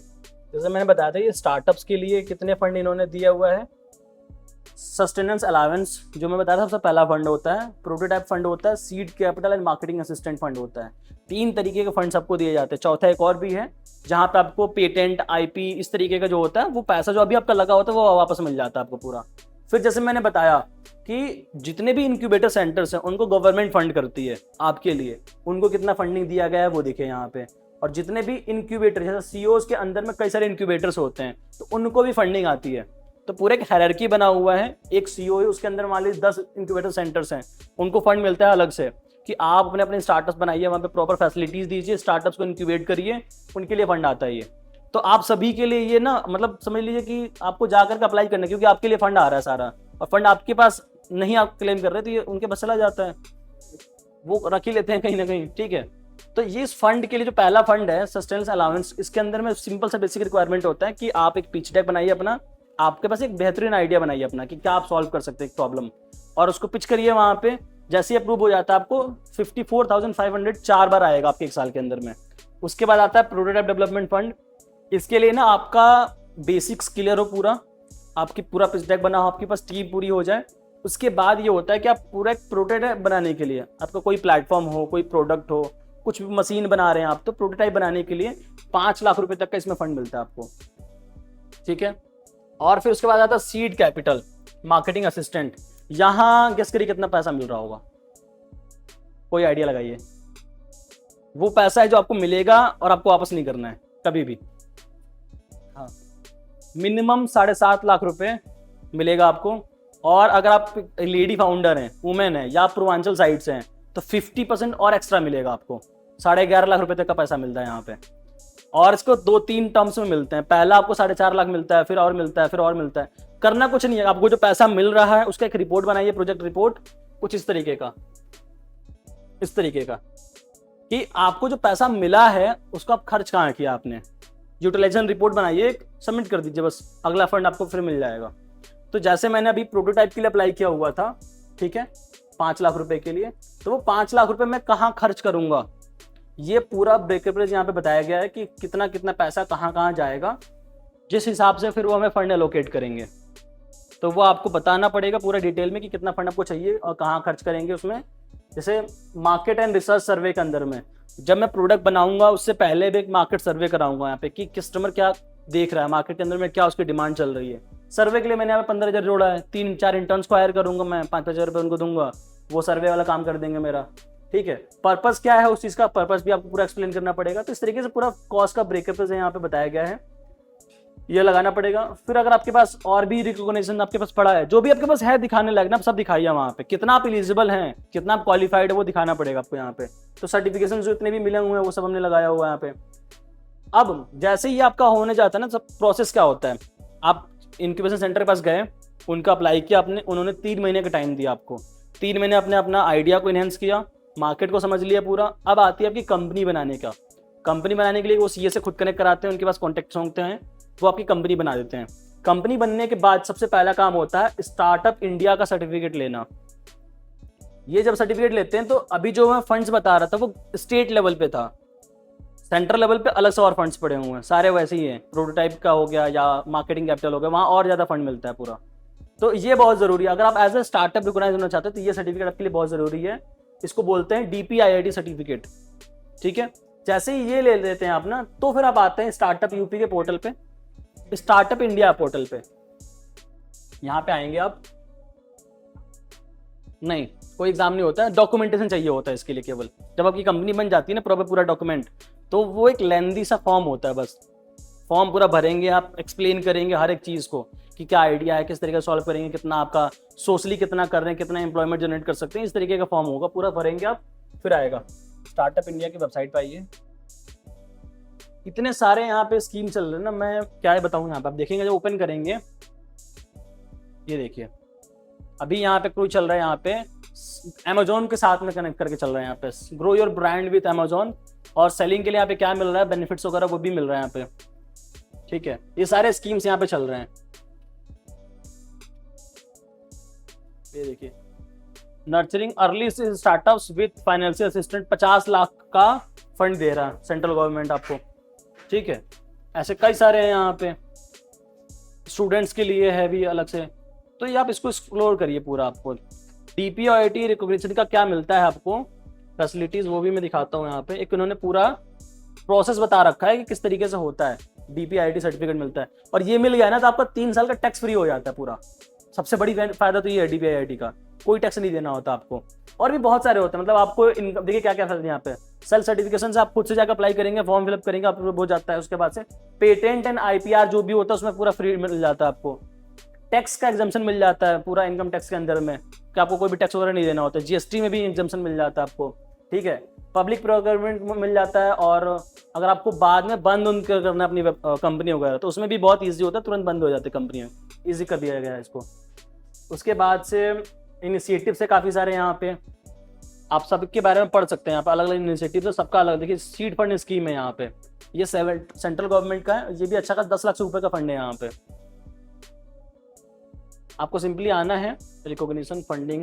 जैसे मैंने बताया था, ये स्टार्टअप्स के लिए कितने फंड इन्होंने दिया हुआ है। सस्टेनेंस अलावेंस जो मैं बताया था, सबसे पहला फंड होता है। प्रोटोटाइप फंड होता है, seed capital and marketing assistant fund होता है। 3 तरीके के फंड सबको दिए जाते हैं। चौथा एक और भी है, जहाँ पे आपको पेटेंट, आईपी, इस तरीके का जो होता है, वो पैसा जो अभी आपका लगा होता है वो वापस मिल जाता है आपको पूरा। फिर जैसे मैंने बताया कि जितने भी इंक्यूबेटर सेंटर्स हैं उनको गवर्नमेंट फंड करती है आपके लिए, उनको कितना फंडिंग दिया गया है वो देखिए यहाँ पे। और जितने भी इंक्यूबेटर, जैसे सीओज के अंदर में कई सारे इंक्यूबेटर्स होते हैं, तो उनको भी फंडिंग आती है। तो पूरे एक हायरार्की बना हुआ है। एक सीओ है, उसके अंदर मान लीजिए 10 इंक्यूबेटर सेंटर्स हैं, उनको फंड मिलता है अलग से कि आप अपने अपने स्टार्टअप्स बनाइए, वहाँ पे प्रॉपर फैसिलिटीज दीजिए, स्टार्टअप्स को इंक्यूबेट करिए, उनके लिए फंड आता है ये। तो आप सभी के लिए ये ना, मतलब समझ लीजिए कि आपको जाकर के अप्लाई करना है, क्योंकि आपके लिए फंड आ रहा है सारा, और फंड आपके पास नहीं आप क्लेम कर रहे तो ये उनके पास चला जाता है, वो रख ही लेते हैं कहीं ना कहीं, ठीक है। तो ये इस फंड के लिए जो पहला फंड है सस्टेनेंस अलाउंस, इसके अंदर में सिंपल सा बेसिक रिक्वायरमेंट होता है कि आप एक पिच डेक बनाइए अपना, आपके पास एक बेहतरीन आइडिया बनाइए अपना कि क्या आप सॉल्व कर सकते हैं एक प्रॉब्लम, और उसको पिच करिए वहां पे। जैसे अप्रूव हो जाता है आपको 54,500 4 बार आएगा आपके 1 साल के अंदर में। उसके बाद आता है प्रोटोटाइप डेवलपमेंट फंड। इसके लिए ना आपका बेसिक्स क्लियर हो पूरा, आपकी पूरा पिच डेक बना हो, आपके पास टीम पूरी हो जाए। उसके बाद ये होता है कि आप पूरा एक प्रोटोटाइप बनाने के लिए, आपका कोई प्लेटफॉर्म हो, कोई प्रोडक्ट हो, कुछ भी मशीन बना रहे हैं आप, तो प्रोटोटाइप बनाने के लिए 5 लाख रुपए तक का इसमें फंड मिलता है आपको, ठीक है। और फिर उसके बाद आता है सीड कैपिटल, मार्केटिंग असिस्टेंट। यहां गेस करिए कितना पैसा मिल रहा होगा, कोई आइडिया लगाइए। वो पैसा है जो आपको मिलेगा और आपको वापस नहीं करना है कभी भी। हाँ, मिनिमम 7.5 लाख रुपए मिलेगा आपको। और अगर आप लेडी फाउंडर हैं, वुमेन है, या पूर्वांचल साइड से हैं, तो 50% और एक्स्ट्रा मिलेगा आपको। 11.5 लाख रुपए तक का पैसा मिलता है यहाँ पे। और इसको 2-3 टर्म्स में मिलते हैं। पहला आपको 4.5 लाख मिलता है, फिर और मिलता है, फिर और मिलता है। करना कुछ नहीं है, आपको जो पैसा मिल रहा है उसका एक रिपोर्ट बनाइए, प्रोजेक्ट रिपोर्ट, कुछ इस तरीके का, इस तरीके का, कि आपको जो पैसा मिला है उसको आप खर्च कहाँ किया आपने। यूटिलाइजेशन रिपोर्ट बनाइए, सबमिट कर दीजिए, बस अगला फंड आपको फिर मिल जाएगा। तो जैसे मैंने अभी प्रोटोटाइप के लिए अप्लाई किया हुआ था, ठीक है, 5 लाख रुपए के लिए, तो वो 5 लाख रुपए मैं कहाँ खर्च करूंगा, ये पूरा ब्रेकअप यहाँ पे बताया गया है कि कितना कितना पैसा कहाँ कहाँ जाएगा। जिस हिसाब से फिर वो हमें फंड एलोकेट करेंगे, तो वो आपको बताना पड़ेगा पूरा डिटेल में कि कितना फंड आपको चाहिए और कहाँ खर्च करेंगे उसमें। जैसे मार्केट एंड रिसर्च सर्वे के अंदर में, जब मैं प्रोडक्ट बनाऊंगा उससे पहले भी एक मार्केट सर्वे कराऊंगा यहाँ पे कि कस्टमर क्या देख रहा है मार्केट के अंदर में, क्या उसकी डिमांड चल रही है। सर्वे के लिए मैंने यहाँ पे 15,000 जोड़ा है, 3-4 इंटर्न्स को हायर करूंगा मैं, 5,000 रुपये उनको दूंगा, वो सर्वे वाला काम कर देंगे मेरा, ठीक है। पर्पस क्या है उस चीज का, पर्पस भी आपको पूरा एक्सप्लेन करना पड़ेगा। तो इस तरीके से पूरा कॉस्ट का ब्रेकअप यहाँ पे बताया गया है, ये लगाना पड़ेगा। फिर अगर आपके पास और भी रिकॉग्निशन आपके पास पड़ा है, जो भी आपके पास है दिखाने लायक ना, सब दिखाइए वहाँ पे, कितना आप एलिजिबल हैं, कितना आप क्वालिफाइड है, वो दिखाना पड़ेगा आपको यहाँ पे। तो सर्टिफिकेशन जो इतने भी मिले हुए हैं वो सब हमने लगाया हुआ है यहाँ पे। अब जैसे ही आपका होने जाता है ना, सब प्रोसेस क्या होता है, आप इंक्यूबेशन सेंटर के पास गए, उनका अप्लाई किया आपने, उन्होंने 3 महीने का टाइम दिया आपको। 3 महीने आपने अपना आइडिया को इनहेंस किया, मार्केट को समझ लिया पूरा। अब आती है आपकी कंपनी बनाने का। कंपनी बनाने के लिए वो सीए से खुद कनेक्ट कराते हैं, उनके पास कॉन्टैक्ट होते हैं, वो आपकी कंपनी बना देते हैं। कंपनी बनने के बाद सबसे पहला काम होता है स्टार्टअप इंडिया का सर्टिफिकेट लेना। ये जब सर्टिफिकेट लेते हैं तो अभी जो मैं फंड्स बता रहा था वो स्टेट लेवल पे था, सेंट्रल लेवल पे अलग से और फंड्स पड़े हुए हैं, सारे वैसे ही हैं। प्रोटोटाइप का हो गया या मार्केटिंग कैपिटल हो गया, वहाँ और ज़्यादा फंड मिलता है पूरा। तो ये बहुत ज़रूरी है, अगर आप एज ए स्टार्टअप रिकॉग्नाइज होना चाहते हो तो ये सर्टिफिकेट आपके लिए बहुत ज़रूरी है। इसको बोलते हैं DPIIT सर्टिफिकेट, ठीक है। जैसे ही ये ले लेते हैं आप ना, तो फिर आप आते हैं स्टार्टअप यूपी के पोर्टल पे, स्टार्टअप इंडिया पोर्टल पे। यहाँ पे आएंगे आप, नहीं कोई एग्जाम नहीं होता है, डॉक्यूमेंटेशन चाहिए होता है इसके लिए केवल। जब आपकी कंपनी बन जाती है ना प्रॉपर पूरा डॉक्यूमेंट, तो वो एक लेंदी सा फॉर्म होता है, बस फॉर्म पूरा भरेंगे आप, एक्सप्लेन करेंगे हर एक चीज़ को कि क्या आइडिया है, किस तरीके से सॉल्व करेंगे, कितना आपका सोशली कितना कर रहे हैं, कितना एम्प्लॉयमेंट जनरेट कर सकते हैं, इस तरीके का फॉर्म होगा, पूरा भरेंगे आप, फिर आएगा। स्टार्टअप इंडिया की वेबसाइट पर आइए, इतने सारे यहाँ पे स्कीम चल रहे हैं ना, मैं क्या बताऊँ। यहाँ पे आप देखेंगे, जब ओपन करेंगे, ये देखिए अभी यहाँ पे कोई चल रहा है, यहाँ पे अमेजोन के साथ में कनेक्ट करके चल रहा है यहाँ पे, grow your brand with Amazon. और सेलिंग के लिए यहाँ पे क्या मिल रहा है, बेनिफिट्स वगैरह वो भी मिल रहा है यहाँ पे, ठीक है। ये सारे स्कीम्स यहाँ पे चल रहे हैं, ये देखिए, nurturing early startups with financial assistant, 50 lakh का फंड दे रहा है सेंट्रल गवर्नमेंट आपको, ठीक है। ऐसे कई सारे हैं यहाँ पे, स्टूडेंट्स के लिए है भी अलग से। तो ये आप इसको एक्सप्लोर करिए पूरा। आपको DPIIT रिकॉग्निशन का क्या मिलता है आपको फैसिलिटीज, वो भी मैं दिखाता हूँ यहाँ पे। एक इन्होंने पूरा प्रोसेस बता रखा है कि किस तरीके से होता है, DPIIT सर्टिफिकेट मिलता है। और ये मिल गया ना तो आपका 3 साल का टैक्स फ्री हो जाता है पूरा। सबसे बड़ी फायदा तो ये है DPIIT का, कोई टैक्स नहीं देना होता आपको। और भी बहुत सारे होते हैं, मतलब आपको इनकम, देखिए क्या क्या फायदा यहाँ पे। सेल्फ सर्टिफिकेशन से आप खुद से जाकर अप्लाई करेंगे, फॉर्म फिलअप करेंगे, आप हो जाता है। उसके बाद से पेटेंट एंड IPR जो भी होता है उसमें पूरा फ्री मिल जाता है आपको। टैक्स का एग्जाम्पशन मिल जाता है पूरा इनकम टैक्स के अंदर में, कि आपको कोई भी टैक्स वगैरह नहीं देना होता है। GST में भी एग्जाम्पशन मिल जाता है आपको, ठीक है। पब्लिक प्रोक्योरमेंट मिल जाता है। और अगर आपको बाद में बंद करना अपनी कंपनी वगैरह, तो उसमें भी बहुत ईजी होता है, तुरंत बंद हो जाती है कंपनी में, ईजी कर दिया गया है इसको। उसके बाद से इनिशिएटिव से काफ़ी सारे यहाँ पे आप सबके बारे में पढ़ सकते हैं। यहाँ पे अलग अलग इनिशिएटिव है, सबका अलग। देखिए सीड फंड स्कीम है यहाँ पे, ये सेंट्रल गवर्नमेंट का है, ये भी अच्छा का 10 लाख रुपए का फंड है यहाँ पे। आपको सिंपली आना है, रिकॉग्निशन, फंडिंग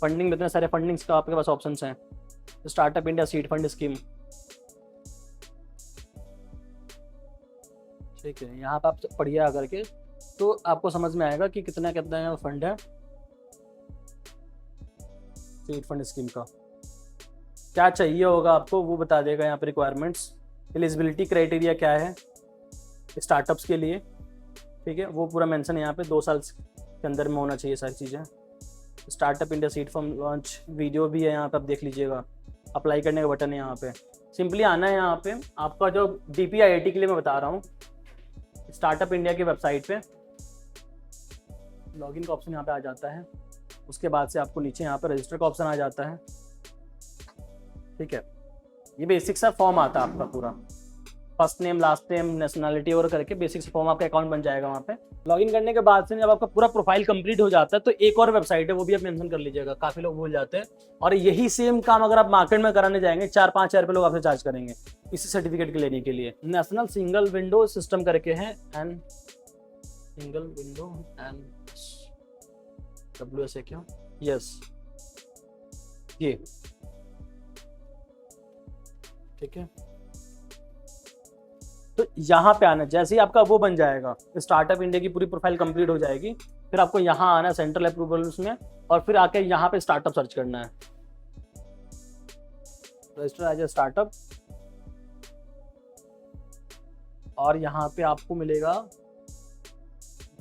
में इतने सारे फंडिंग्स का आपके पास ऑप्शन हैं। Startup India seed fund scheme, ठीक है। यहाँ पे आप पढ़िए आकर के, तो आपको समझ में आएगा कि कितना कितना फंड है सीड फंड स्कीम का। क्या चाहिए होगा आपको वो बता देगा यहाँ पे। रिक्वायरमेंट्स, एलिजिबिलिटी क्राइटेरिया क्या है स्टार्टअप्स के लिए, ठीक है, वो पूरा मेंशन है यहाँ पे। 2 साल के अंदर में होना चाहिए सारी चीज़ें। Startup India seed fund launch video भी है यहाँ पे, आप देख लीजिएगा। अप्लाई करने का बटन है यहाँ पे, सिंपली आना है यहाँ पे। आपका जो DPIIT के लिए मैं बता रहा हूँ, स्टार्टअप इंडिया की वेबसाइट पे लॉगिन का ऑप्शन यहाँ पे आ जाता है। उसके बाद से आपको नीचे यहाँ पे रजिस्टर का ऑप्शन आ जाता है, ठीक है। ये बेसिक सा फॉर्म आता है आपका पूरा, first name, last name, nationality और करके बेसिक फॉर्म आपका अकाउंट बन जाएगा वहाँ पे। लॉगिन करने के बाद से जब आपका पूरा प्रोफाइल कंप्लीट हो जाता है, तो एक और वेबसाइट है, वो भी आप मेंशन कर लीजिएगा, काफी लोग भूल जाते हैं। और यही सेम काम अगर आप मार्केट में कराने जाएंगे, 4-5 हज़ार रुपये लोग आपसे चार्ज करेंगे इसी सर्टिफिकेट के लेने के लिए। नेशनल सिंगल विंडो सिस्टम करके है, and single window and WS है क्या, यस ये, ठीक है। तो यहाँ पे आना, जैसे ही आपका वो बन जाएगा, स्टार्टअप इंडिया की पूरी प्रोफाइल कंप्लीट हो जाएगी, फिर आपको यहाँ आना है सेंट्रल अप्रूवल्स में, और फिर आके यहाँ पे स्टार्टअप सर्च करना है, रजिस्टर एज ए स्टार्टअप। और यहाँ पे आपको मिलेगा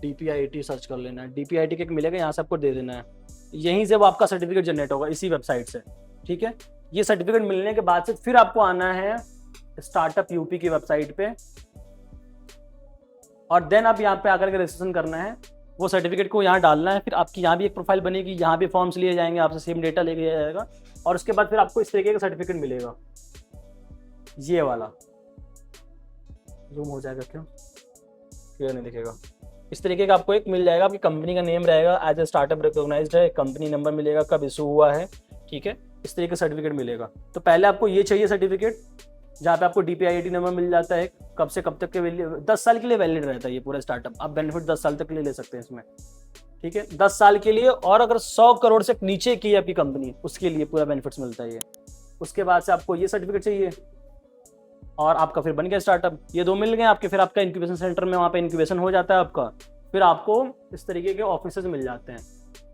DPIIT, सर्च कर लेना है। DPIIT के मिलेगा, यहाँ से आपको दे देना है। यहीं से वो आपका सर्टिफिकेट जनरेट होगा, इसी वेबसाइट से, ठीक है। ये सर्टिफिकेट मिलने के बाद से फिर आपको आना है स्टार्टअप यूपी की वेबसाइट पे, और देन आप यहाँ पे आकर के रजिस्ट्रेशन करना है। वो सर्टिफिकेट को यहाँ डालना है, फिर आपकी यहाँ भी एक प्रोफाइल बनेगी, यहाँ भी फॉर्म्स लिए जाएंगे, आपसे सेम डेटा लेके जाएगा, और उसके बाद फिर आपको इस तरीके का सर्टिफिकेट मिलेगा, ये वाला। जूम हो जाएगा, क्यों क्लियर नहीं दिखेगा, इस तरीके का आपको एक मिल जाएगा, आपकी कंपनी का नेम रहेगा, एज ए स्टार्टअप रिकॉग्नाइज्ड है, कंपनी नंबर मिलेगा, कब इशू हुआ है, ठीक है, इस तरीके का सर्टिफिकेट मिलेगा। तो पहले आपको ये चाहिए सर्टिफिकेट, जहाँ पे आपको DPIIT नंबर मिल जाता है, कब से कब तक के 10 साल के लिए वैलिड रहता है ये पूरा स्टार्टअप, आप बेनिफिट 10 साल तक के लिए ले सकते हैं इसमें, ठीक है, 10 साल के लिए। और अगर 100 करोड़ से नीचे की है आपकी कंपनी, उसके लिए पूरा बेनिफिट्स मिलता है ये। उसके बाद से आपको ये सर्टिफिकेट चाहिए और आपका फिर बन गया स्टार्टअप। ये 2 मिल गए आपके, फिर आपका इंक्यूबेशन सेंटर में वहाँ पे इंक्यूबेशन हो जाता है आपका, फिर आपको इस तरीके के ऑफिसेज मिल जाते हैं।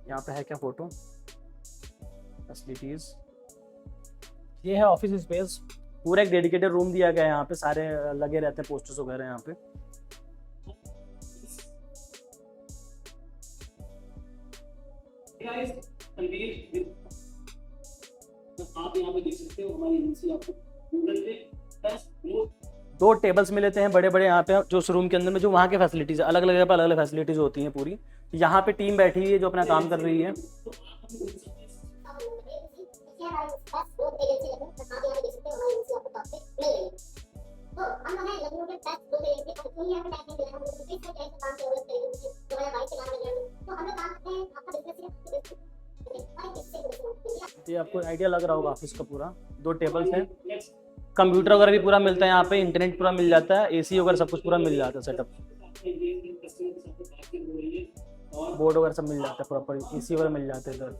यहाँ पे है क्या फोटो, फैसिलिटीज, ये है ऑफिस स्पेस, पूरा एक डेडिकेटेड रूम दिया गया है, यहाँ पे सारे लगे रहते हैं पोस्टर्स वगैरह यहाँ पे। आप यहाँ पे देख सकते हो हमारी एजेंसी आपको 2 टेबल्स मिले थे हैं बड़े बड़े यहाँ पे, जो उस रूम के अंदर में जो वहाँ के फैसिलिटीज अलग अलग जगह पर अलग अलग फैसिलिटीज होती हैं पूरी। यहाँ पे टीम बैठी हुई है जो अपना काम कर रही है। ये आपको आइडिया लग रहा होगा ऑफिस का पूरा, 2 टेबल्स हैं, कंप्यूटर वगैरह भी पूरा मिलता है यहाँ पे, इंटरनेट पूरा मिल जाता है, AC वगैरह सब कुछ पूरा मिल जाता है, सेटअप बोर्ड वगैरह सब मिल जाता है प्रॉपर, AC वगैरह मिल जाते हैं इधर।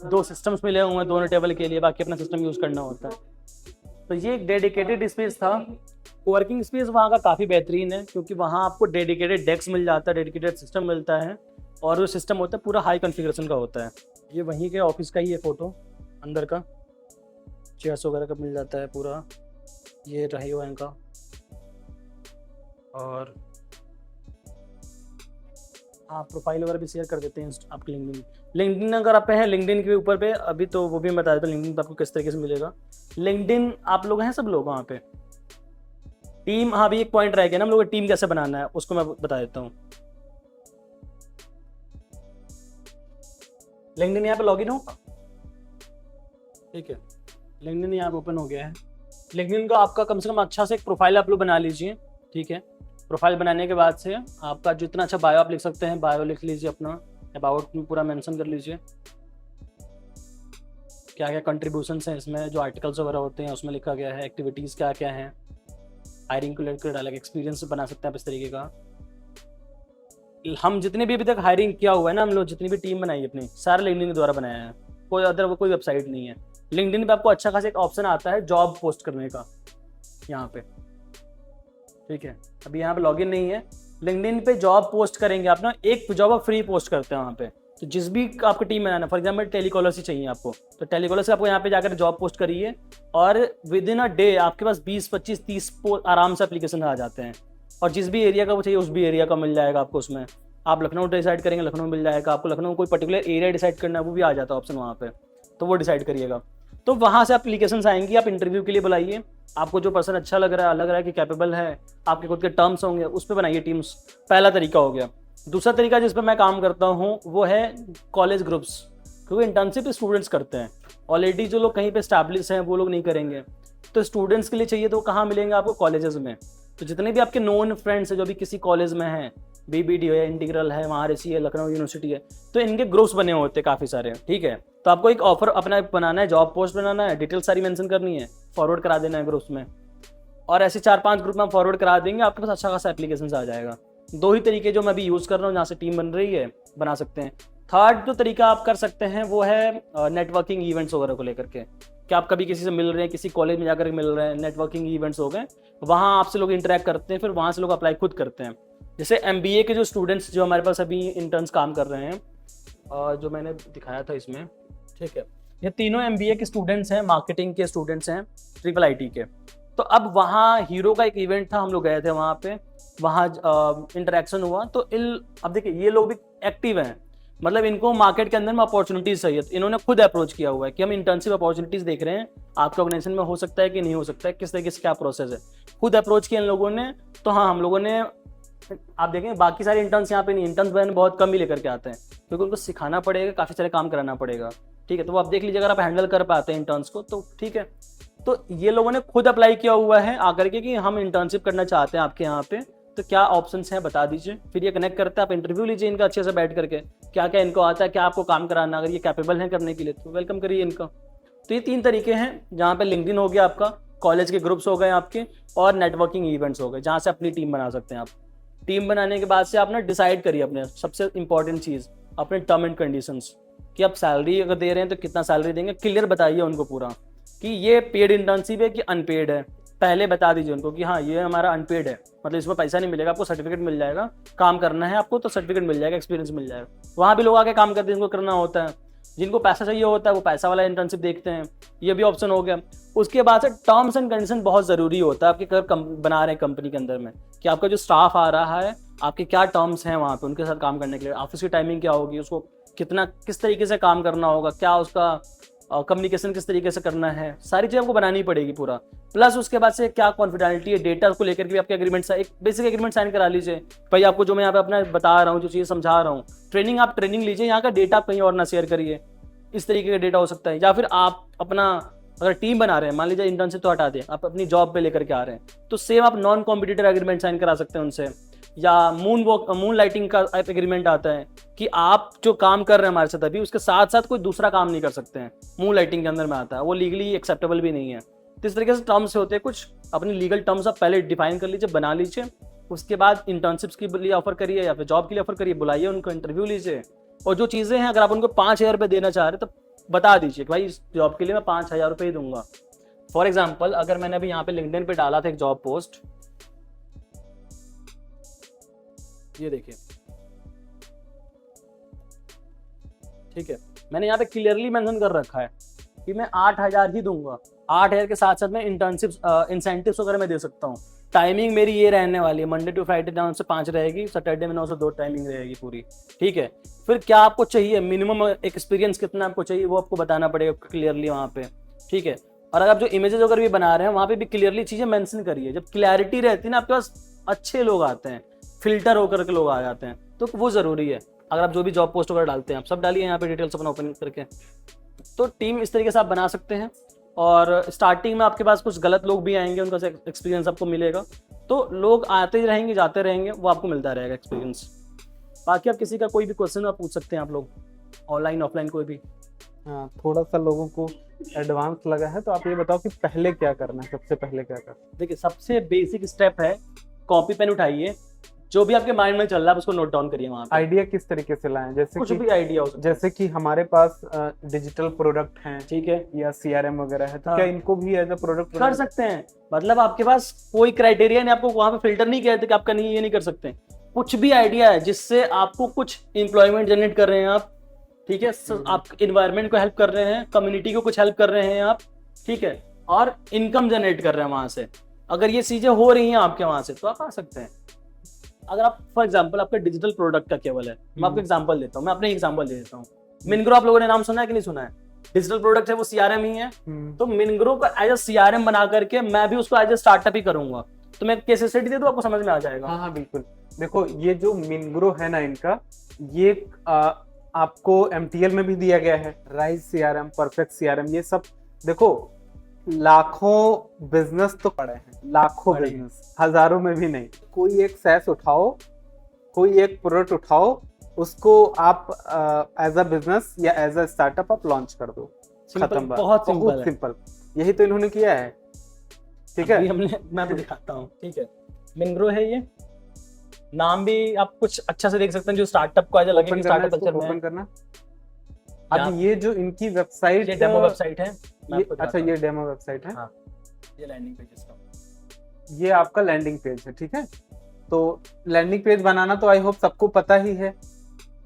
2 सिस्टम्स मिले हुए हैं दोनों टेबल के लिए, बाकी अपना सिस्टम यूज करना होता है। तो ये एक डेडिकेटेड स्पेस था। वर्किंग स्पेस वहाँ का काफ़ी बेहतरीन है, क्योंकि वहाँ आपको डेडिकेटेड डेस्क मिल जाता है, डेडिकेटेड सिस्टम मिलता है, और जो सिस्टम होता है पूरा हाई कॉन्फ़िगरेशन का होता है। ये वहीं के ऑफिस का ही है फोटो, अंदर का चेयर्स वगैरह का मिल जाता है पूरा, ये रही हुआ इनका। और हाँ, प्रोफाइल वगैरह भी शेयर कर देते हैं आपके लिंक्डइन अगर आप पे है, लिंक्डइन के ऊपर पे अभी तो वो भी मैं बता देता हूँ लिंक्डइन पे आपको किस तरीके से मिलेगा। लिंक्डइन आप लोग हैं सब लोग वहाँ पे, टीम, हाँ भी एक पॉइंट रह गया ना, हम लोग टीम कैसे बनाना है उसको मैं बता देता हूँ। लिंक्डइन यहाँ पे लॉगिन हो, ठीक है, लिंक्डइन यहाँ पे ओपन हो गया है। लिंक्डइन का आपका कम से कम अच्छा से एक प्रोफाइल आप लोग बना लीजिए, ठीक है। प्रोफाइल बनाने के बाद से आपका जितना अच्छा बायो आप लिख सकते हैं, बायो लिख लीजिए अपना, अबाउट में पूरा मेंशन कर लीजिए क्या क्या कंट्रीब्यूशंस हैं इसमें, जो आर्टिकल्स वगैरह होते हैं उसमें लिखा गया है, एक्टिविटीज़ क्या क्या हैं, हायरिंग को लेकर अलग एक्सपीरियंस बना सकते हैं आप इस तरीके का। हम जितने भी अभी तक हायरिंग किया हुआ है ना, हम लोग जितनी भी टीम बनाई अपनी, सारे लिंक्डइन के द्वारा बनाया है, कोई अदर कोई वेबसाइट नहीं है। लिंक्डइन पे आपको अच्छा खासा एक ऑप्शन आता है जॉब पोस्ट करने का यहाँ पे, ठीक है। अभी यहाँ पे लॉगिन नहीं है, लिंक्डइन पे जॉब पोस्ट करेंगे आप ना, एक जॉब आप फ्री पोस्ट करते हैं वहाँ पे। तो जिस भी आपको team banana, for example telecaller से चाहिए आपको, तो टेलीकॉलर से आपको यहाँ पे जाकर जॉब पोस्ट करिए, और विद इन अ डे आपके पास 20, 25, 30 आराम से एप्लीकेशन आ जाते हैं। और जिस भी एरिया का वो चाहिए उस भी एरिया का मिल जाएगा आपको उसमें। आप लखनऊ डिसाइड करेंगे, लखनऊ मिल जाएगा आपको, लखनऊ कोई पर्टिकुलर एरिया डिसाइड करना है वो भी आ जाता है ऑप्शन वहाँ पे, तो वो डिसाइड करिएगा। तो वहाँ से एप्लीकेशंस आएंगी, आप इंटरव्यू के लिए बुलाइए, आपको जो पर्सन अच्छा लग रहा है कि कैपेबल है, आपके खुद के टर्म्स होंगे, उस पर बनाइए टीम्स। पहला तरीका हो गया। दूसरा तरीका जिस पर मैं काम करता हूँ वो है कॉलेज ग्रुप्स, क्योंकि इंटर्नशिप स्टूडेंट्स करते हैं ऑलरेडी, जो लोग कहीं पे स्टैब्लिश हैं वो लोग नहीं करेंगे, तो स्टूडेंट्स के लिए चाहिए तो कहाँ मिलेंगे आपको, कॉलेजेस में। तो जितने भी आपके नोन फ्रेंड्स हैं जो भी किसी कॉलेज में हैं, BBD है, इंटीग्रल है, महाऋषि है, लखनऊ यूनिवर्सिटी है, तो इनके ग्रुप्स बने होते हैं काफ़ी सारे, ठीक है। तो आपको एक ऑफर अपना बनाना है, जॉब पोस्ट बनाना है, डिटेल सारी मेंशन करनी है, फॉरवर्ड करा देना है ग्रुप्स में, और ऐसे 4-5 ग्रुप में फॉरवर्ड करा देंगे, आपके पास अच्छा खासा एप्लीकेशन आ जाएगा। 2 ही तरीके जो मैं अभी यूज़ कर रहा हूँ जहाँ से टीम बन रही है, बना सकते हैं। थर्ड जो तरीका आप कर सकते हैं वो है नेटवर्किंग इवेंट्स वगैरह को लेकर के, कि आप कभी किसी से मिल रहे हैं, किसी कॉलेज में जाकर मिल रहे हैं, नेटवर्किंग इवेंट्स हो गए, वहाँ आपसे लोग इंटरेक्ट करते हैं, फिर वहाँ से लोग अप्लाई खुद करते हैं। जैसे MBA के जो स्टूडेंट्स जो हमारे पास अभी इंटर्न्स काम कर रहे हैं, जो मैंने दिखाया था इसमें, ठीक है, ये तीनों MBA के स्टूडेंट्स हैं, मार्केटिंग के स्टूडेंट्स हैं, IIIT के। तो अब वहाँ हीरो का एक इवेंट था, हम लोग गए थे वहाँ पे, वहाँ इंटरेक्शन हुआ। तो अब देखिए ये लोग भी एक्टिव हैं, मतलब इनको मार्केट के अंदर में अपॉर्चुनिटीज चाहिए, तो इन्होंने खुद अप्रोच किया हुआ है कि हम इंटर्नशिप अपॉर्चुनिटीज देख रहे हैं, आपके ऑर्गेनाइजेशन में हो सकता है कि नहीं हो सकता है, किस तरीके से क्या प्रोसेस है, खुद अप्रोच किया इन लोगों ने। तो हाँ, हम लोगों ने, आप देखें बाकी सारे इंटर्न्स यहाँ पे नहीं, इंटर्न्स मैंने बहुत कम ही लेकर के आते हैं, क्योंकि उनको सिखाना पड़ेगा, काफ़ी सारे काम कराना पड़ेगा, ठीक है। तो वो आप देख लीजिए, अगर आप हैंडल कर पाते हैं इंटर्न्स को तो ठीक है। तो ये लोगों ने खुद अप्लाई किया हुआ है आकर के कि हम इंटर्नशिप करना चाहते हैं आपके यहाँ पे, तो तो क्या ऑप्शंस हैं बता दीजिए, फिर ये कनेक्ट करते हैं, आप इंटरव्यू लीजिए इनका अच्छे से बैठ करके, क्या क्या इनको आता है, क्या आपको काम कराना, अगर ये कैपेबल हैं करने के लिए तो वेलकम करिए इनका। तो ये 3 तरीके हैं जहाँ पे लिंक्डइन हो गया आपका, कॉलेज के ग्रुप्स हो गए आपके, और नेटवर्किंग इवेंट्स हो गए जहाँ से अपनी टीम बना सकते हैं आप। टीम बनाने के बाद से आप ना डिसाइड करिए अपने सबसे इंपॉर्टेंट चीज़, अपने टर्म एंड कंडीशंस, कि आप सैलरी अगर दे रहे हैं तो कितना सैलरी देंगे, क्लियर बताइए उनको पूरा कि ये पेड इंटर्नशिप है कि अनपेड है। पहले बता दीजिए उनको कि हाँ ये हमारा अनपेड है, मतलब इसमें पैसा नहीं मिलेगा, आपको सर्टिफिकेट मिल जाएगा, काम करना है आपको तो सर्टिफिकेट मिल जाएगा, एक्सपीरियंस मिल जाएगा। वहाँ भी लोग आके काम करते हैं जिनको करना होता है, जिनको पैसा चाहिए होता है वो पैसा वाला इंटर्नशिप देखते हैं, ये भी ऑप्शन हो गया। उसके बाद से टर्म्स एंड कंडीशन बहुत ज़रूरी होता है आपके अगर बना रहे हैं कंपनी के अंदर में, कि आपका जो स्टाफ आ रहा है आपके क्या टर्म्स हैं वहाँ पे उनके साथ काम करने के लिए, ऑफिस की टाइमिंग क्या होगी, उसको कितना किस तरीके से काम करना होगा, क्या उसका कम्युनिकेशन किस तरीके से करना है, सारी चीज़ आपको बनानी पड़ेगी पूरा। प्लस उसके बाद से क्या कॉन्फिडेंशियलिटी है, डेटा को लेकर के भी आपके एग्रीमेंट एक बेसिक एग्रीमेंट साइन करा लीजिए। भाई आपको जो मैं यहाँ पे अपना बता रहा हूँ, जो चीज़ समझा रहा हूँ, ट्रेनिंग आप ट्रेनिंग लीजिए, यहाँ का डेटा आप कहीं और ना शेयर करिए, इस तरीके का डेटा हो सकता है। या फिर आप अपना अगर टीम बना रहे हैं, मान लीजिए इंटर्नशिप तो हटा दें, आप अपनी जॉब पे लेकर के आ रहे हैं, तो सेम आप नॉन कॉम्पिटिटर एग्रीमेंट साइन करा सकते हैं उनसे। या मून लाइटिंग का एग्रीमेंट आता है कि आप जो काम कर रहे हैं हमारे साथ अभी, उसके साथ साथ कोई दूसरा काम नहीं कर सकते हैं, मून लाइटिंग के अंदर में आता है, वो लीगली एक्सेप्टेबल भी नहीं है। तो इस तरीके से टर्म्स होते हैं कुछ, अपनी लीगल टर्म्स आप पहले डिफाइन कर लीजिए, बना लीजिए। उसके बाद इंटर्नशिप्स के लिए ऑफर करिए या फिर जॉब के लिए ऑफर करिए, बुलाइए उनको, इंटरव्यू लीजिए। और जो चीज़ें हैं अगर आप उनको 5,000 रुपये देना चाह रहे हैं तो बता दीजिए कि भाई इस जॉब के लिए मैं 5,000 रुपये ही दूंगा। फॉर एग्जाम्पल अगर मैंने अभी यहाँ पे लिंक्डइन पे डाला था एक जॉब पोस्ट, ये देखिए, ठीक है, मैंने यहाँ पे क्लियरली मेंशन कर रखा है कि मैं 8,000 ही दूंगा। 8,000 के साथ साथ मैं इंटर्नशिप्स इंसेंटिव्स वगैरह मैं दे सकता हूँ। टाइमिंग मेरी ये रहने वाली है, मंडे टू फ्राइडे 9 से 5 रहेगी, सैटरडे में 9 से 2 टाइमिंग रहेगी पूरी, ठीक है। फिर क्या आपको चाहिए, मिनिमम एक्सपीरियंस कितना आपको चाहिए वो आपको बताना पड़ेगा क्लियरली वहाँ पे, ठीक है। और अगर आप जो इमेजेस अगर भी बना रहे हैं वहाँ पे भी क्लियरली चीज़ें मेंशन करिए। जब क्लैरिटी रहती है ना आपके पास अच्छे लोग आते हैं, फिल्टर होकर के लोग आ जाते हैं, तो वो ज़रूरी है। अगर आप जो भी जॉब पोस्ट वगैरह डालते हैं आप सब डालिए यहाँ पे डिटेल्स अपना ओपन करके, तो टीम इस तरीके से आप बना सकते हैं। और स्टार्टिंग में आपके पास कुछ गलत लोग भी आएंगे, उनका एक्सपीरियंस आपको मिलेगा, तो लोग आते ही रहेंगे जाते रहेंगे, वो आपको मिलता रहेगा एक्सपीरियंस। बाकी आप किसी का कोई भी क्वेश्चन आप पूछ सकते हैं, आप लोग ऑनलाइन ऑफलाइन कोई भी।
हाँ, थोड़ा सा लोगों को एडवांस लगा है, तो आप ये बताओ कि पहले क्या करना है, सबसे पहले क्या करना है?
देखिए सबसे बेसिक स्टेप है, कॉपी पेन उठाइए, जो भी आपके माइंड में चल रहा है उसको नोट डाउन करिए वहाँ पे।
आइडिया किस तरीके से लाएं? जैसे
कुछ
कि
भी आइडिया हो सकता है,
जैसे कि हमारे पास डिजिटल प्रोडक्ट हैं,
ठीक है,
या सीआरएम वगैरह है, तो
हाँ,
क्या इनको भी एज अ प्रोडक्ट
कर सकते हैं। मतलब आपके पास कोई क्राइटेरिया नहीं, आपको वहाँ पे फिल्टर नहीं किया कि आपका नहीं, ये नहीं कर सकते। कुछ भी आइडिया है जिससे आपको कुछ एम्प्लॉयमेंट जनरेट कर रहे हैं आप, ठीक है, आप इन्वायरमेंट को हेल्प कर रहे हैं, कम्युनिटी को कुछ हेल्प कर रहे हैं आप, ठीक है, और इनकम जनरेट कर रहे हैं वहां से, अगर ये चीजें हो रही हैं आपके वहां से तो आप आ सकते हैं। अगर आप फॉर एग्जांपल आपका डिजिटल प्रोडक्ट का केवल है, मैं आपको एग्जांपल देता हूँ, मैं अपने एग्जांपल दे देता हूँ। मिनग्रो आप लोगों ने नाम सुना है कि नहीं सुना है? डिजिटल प्रोडक्ट है वो सीआरएम ही है, तो मिनग्रो का एज अ सीआरएम बना करके मैं भी उसको एज अ स्टार्टअप ही करूंगा। तो मैं केस स्टडी दे दूं, आपको समझ में आ जाएगा।
हाँ हाँ बिल्कुल। देखो ये जो मिनग्रो है ना, इनका ये आपको MTL में भी दिया गया है, राइज सीआरएम, परफेक्ट सीआरएम, ये सब देखो लाखों बिजनेस तो पड़े हैं, लाखों बिजनेस, हजारों में भी नहीं। कोई एक सैस उठाओ, कोई एक प्रोडक्ट उठाओ, उसको आप एज अ बिजनेस या एज अ स्टार्टअप आप लॉन्च कर दो, खत्म बात।
बहुत
सिंपल, यही तो इन्होंने किया है, ठीक है।
मैं भी दिखाता हूँ, ठीक है, मिनग्रो है ये, नाम भी आप कुछ अच्छा से देख सकते हैं जो स्टार्टअप को ऐसा लगे कि स्टार्टअप कल्चर में।
ओपन करना। अब ये जो इनकी वेबसाइट,
ये डेमो वेबसाइट है,
अच्छा ये डेमो वेबसाइट है,
हाँ, ये लैंडिंग पेज इसका,
ये आपका लैंडिंग पेज है, ठीक है। तो लैंडिंग पेज बनाना तो आई होप सबको पता ही है।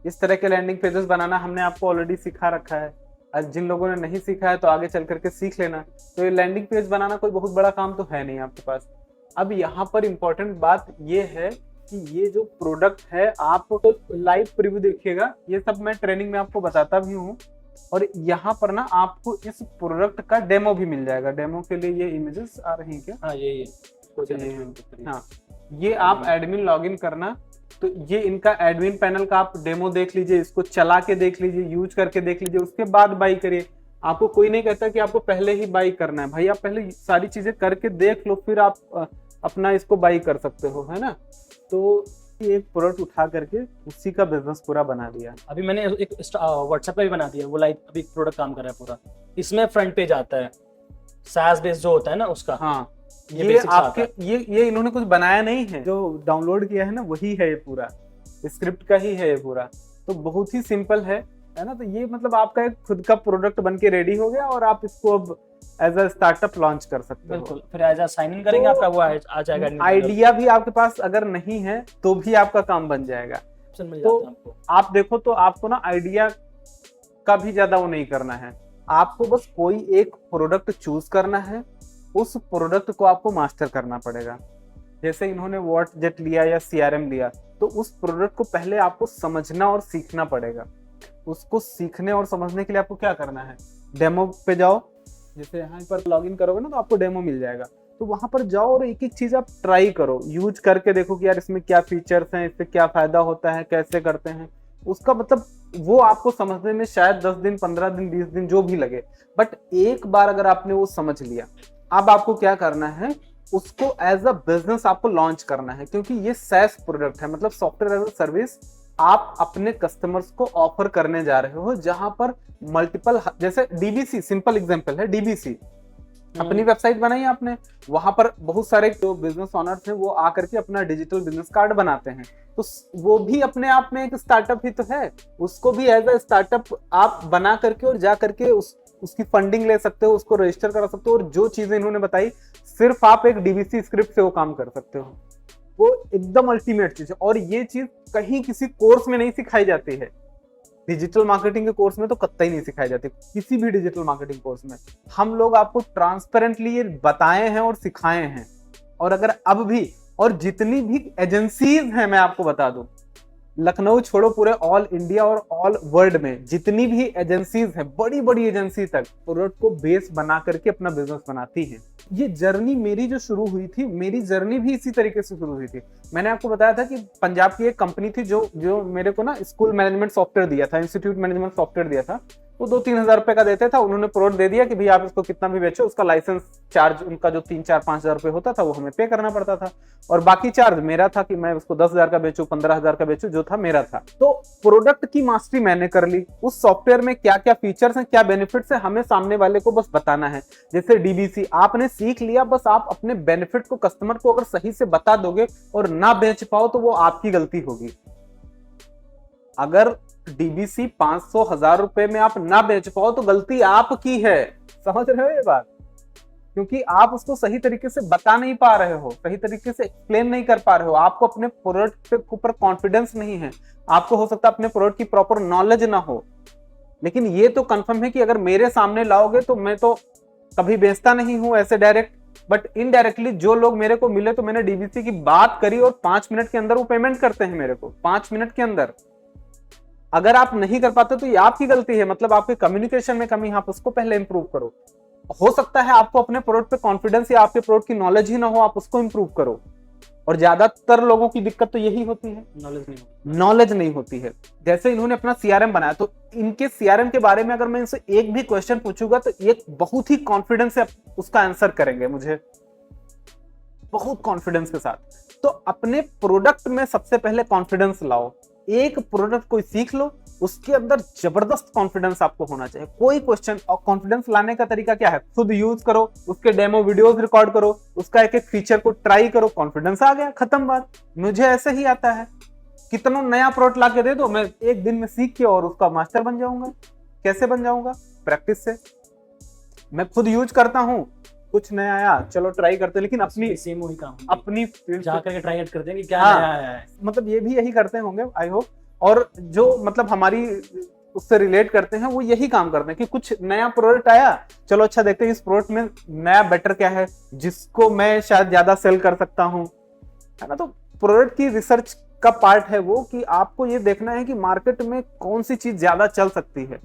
इस तरह के लैंडिंग पेजेस बनाना हमने आपको ऑलरेडी सिखा रखा है, और जिन लोगों ने नहीं सीखा है तो आगे चल करके सीख लेना। तो ये लैंडिंग पेज बनाना कोई बहुत बड़ा काम तो है नहीं आपके पास। अब यहाँ पर इम्पोर्टेंट बात ये है कि ये जो प्रोडक्ट है, आप तो लाइव प्रीव्यू देखिएगा, ये सब मैं ट्रेनिंग में आपको बताता भी हूँ। और यहाँ पर ना आपको इस प्रोडक्ट का डेमो भी मिल जाएगा। डेमो के लिए ये इमेजेस आ रही हैं क्या?
हाँ ये
हाँ, ये आप एडमिन लॉगिन करना, तो ये इनका एडमिन पैनल का आप डेमो देख लीजिए, इसको चला के देख लीजिए, यूज करके देख लीजिए, उसके बाद बाई करिए। आपको कोई नहीं कहता कि आपको पहले ही बाई करना है, भाई आप पहले सारी चीजें करके देख लो, फिर आप अपना इसको बाई कर सकते हो, है ना। तो ये एक प्रोडक्ट उठा करके उसी का बिजनेस पूरा बना दिया।
अभी मैंने एक व्हाट्सएप पे भी बना दिया, वो लाइव अभी प्रोडक्ट काम कर रहा है पूरा। इसमें फ्रंट पेज आता है, SaaS बेस जो होता है ना उसका।
हाँ,
ये
ये
basics
आपके
आता
ये इन्होंने कुछ बनाया नहीं है, जो डाउनलोड किया है ना वही है ये पूरा, स्क्रिप्ट का ही है ये पूरा। तो बहुत ही सिंपल है ना। तो ये मतलब आपका एक खुद का प्रोडक्ट बन के रेडी हो गया और आप इसको अब एज अ स्टार्टअप लॉन्च कर सकते हो।
बिल्कुल, फिर एज साइन इन करेंगे,
तो
आपका वो आ जाएगा,
आइडिया भी आपके पास अगर नहीं है तो भी आपका काम बन जाएगा।
ऑप्शन मिल
तो
जाता है आपको।
आप देखो तो आपको ना आइडिया का भी ज्यादा वो नहीं करना है, आपको बस कोई एक प्रोडक्ट चूज करना है, उस प्रोडक्ट को आपको मास्टर करना पड़ेगा। जैसे इन्होंने व्हाट्सजेट लिया या CRM लिया, तो उस प्रोडक्ट को पहले आपको समझना और सीखना पड़ेगा। उसको सीखने और समझने के लिए आपको क्या करना है, डेमो पे जाओ। जैसे यहाँ पर लॉगिन करोगे ना तो आपको डेमो मिल जाएगा, तो वहां पर जाओ और एक एक चीज आप ट्राई करो, यूज करके देखो कि यार इसमें क्या फीचर्स हैं, इससे क्या फायदा होता है, कैसे करते हैं। उसका मतलब वो आपको समझने में शायद 10 दिन, 15 दिन, 20 दिन जो भी लगे, बट एक बार अगर आपने वो समझ लिया, अब आपको क्या करना है, उसको एज अ बिजनेस आपको लॉन्च करना है। क्योंकि ये SaaS प्रोडक्ट है, मतलब सॉफ्टवेयर एज अ सर्विस आप अपने कस्टमर्स को ऑफर करने जा रहे हो, जहां पर मल्टीपल, जैसे DBC सिंपल एग्जांपल है, DBC अपनी वेबसाइट बनाई आपने, वहां पर बहुत सारे जो बिजनेस ओनर्स हैं वो आकर के अपना डिजिटल बिजनेस कार्ड बनाते हैं, तो वो भी अपने आप में एक स्टार्टअप ही तो है। उसको भी एज अ स्टार्टअप आप बना करके और जा करके उसकी फंडिंग ले सकते हो, उसको रजिस्टर करा सकते हो, और जो चीजें इन्होंने बताई सिर्फ आप एक DBC स्क्रिप्ट से वो काम कर सकते हो। वो एकदम अल्टीमेट चीज है, और ये चीज कहीं किसी कोर्स में नहीं सिखाई जाती है। डिजिटल मार्केटिंग के कोर्स में तो कतई नहीं सिखाई जाती, किसी भी डिजिटल मार्केटिंग कोर्स में। हम लोग आपको ट्रांसपेरेंटली ये बताए हैं और सिखाए हैं। और अगर अब भी, और जितनी भी एजेंसीज हैं मैं आपको बता दूं, लखनऊ छोड़ो पूरे ऑल इंडिया और ऑल वर्ल्ड में जितनी भी एजेंसीज हैं, बड़ी बड़ी एजेंसी तक प्रोडक्ट को बेस बना करके अपना बिजनेस बनाती हैं। ये जर्नी मेरी जो शुरू हुई थी, मेरी जर्नी भी इसी तरीके से शुरू हुई थी। मैंने आपको बताया था कि पंजाब की एक कंपनी थी जो मेरे को ना स्कूल मैनेजमेंट सॉफ्टवेयर दिया था, इंस्टीट्यूट मैनेजमेंट सॉफ्टवेयर दिया था। वो 2-3 हजार रुपए का देते था, उन्होंने प्रोडक्ट दे दिया कि भाई आप इसको कितना भी बेचो, उसका लाइसेंस चार्ज उनका जो 3-4-5 हजार रुपए होता था वो हमें पे करना पड़ता था, और बाकी चार्ज मेरा था कि मैं उसको 10 हजार का बेचू, 15 हजार का बेचू, जो था मेरा था। तो प्रोडक्ट की मास्टरी मैंने कर ली, उस सॉफ्टवेयर में क्या क्या फीचर्स हैं, क्या बेनिफिट्स हैं, हमें सामने वाले को बस बताना है। जैसे DBC आपने सीख लिया, बस आप अपने बेनिफिट को कस्टमर को अगर सही से बता दोगे और ना बेच पाओ तो वो आपकी गलती होगी। अगर DBC 500-1000 रुपए में आप ना बेच पाओ तो गलती आपकी है। समझ रहे हो ये बात? क्योंकि आप उसको सही तरीके से बता नहीं पा रहे हो, सही तरीके से एक्सप्लेन नहीं कर पा रहे हो, आपको अपने प्रोडक्ट के ऊपर कॉन्फिडेंस नहीं है, आपको हो सकता है अपने प्रोडक्ट की प्रॉपर नॉलेज ना हो। लेकिन ये तो कंफर्म है कि अगर मेरे सामने लाओगे तो मैं तो कभी बेचता नहीं हूं ऐसे डायरेक्ट, बट इनडायरेक्टली जो लोग मेरे को मिले तो मैंने DBC की बात करी और 5 मिनट के अंदर वो पेमेंट करते हैं मेरे को, 5 मिनट के अंदर। अगर आप नहीं कर पाते तो ये आपकी गलती है, मतलब आपके कम्युनिकेशन में कमी, आप उसको पहले इंप्रूव करो। हो सकता है आपको अपने प्रोडक्ट पे कॉन्फिडेंस या आपके प्रोडक्ट की नॉलेज ही ना हो, आप उसको इंप्रूव करो। और ज्यादातर लोगों की दिक्कत तो यही होती है, नॉलेज नहीं होती है। जैसे इन्होंने अपना CRM बनाया, तो इनके CRM के बारे में अगर मैं इनसे एक भी क्वेश्चन पूछूंगा तो ये बहुत ही कॉन्फिडेंस से उसका आंसर करेंगे मुझे, बहुत कॉन्फिडेंस के साथ। तो अपने प्रोडक्ट में सबसे पहले कॉन्फिडेंस लाओ, एक प्रोडक्ट कोई सीख लो, उसके अंदर जबरदस्त कॉन्फिडेंस आपको होना चाहिए। कोई क्वेश्चन, और कॉन्फिडेंस लाने का तरीका क्या है, खुद यूज करो, उसके डेमो वीडियोस रिकॉर्ड करो, उसका एक एक फीचर को ट्राई करो, कॉन्फिडेंस आ गया, खत्म बात। मुझे ऐसे ही आता है, कितना नया प्रोडक्ट ला के दे दो, मैं एक दिन में सीख के और उसका मास्टर बन जाऊंगा। कैसे बन जाऊंगा? प्रैक्टिस से। मैं खुद यूज करता हूँ, कुछ नया आया चलो ट्राई करते, लेकिन अपनी
सेम वही काम
अपनी फील्ड
जाकर के ट्राई करते हैं कि क्या
हाँ,
नया आया है।
मतलब ये भी यही करते होंगे आई होप। और जो मतलब हमारी उससे रिलेट करते हैं वो यही काम करते हैं कि कुछ नया प्रोडक्ट आया, चलो अच्छा देखते हैं इस प्रोडक्ट में नया बेटर क्या है जिसको मैं शायद ज्यादा सेल कर सकता हूँ, है ना। तो प्रोडक्ट की रिसर्च का पार्ट है वो, कि आपको ये देखना है कि मार्केट में कौन सी चीज ज्यादा चल सकती है,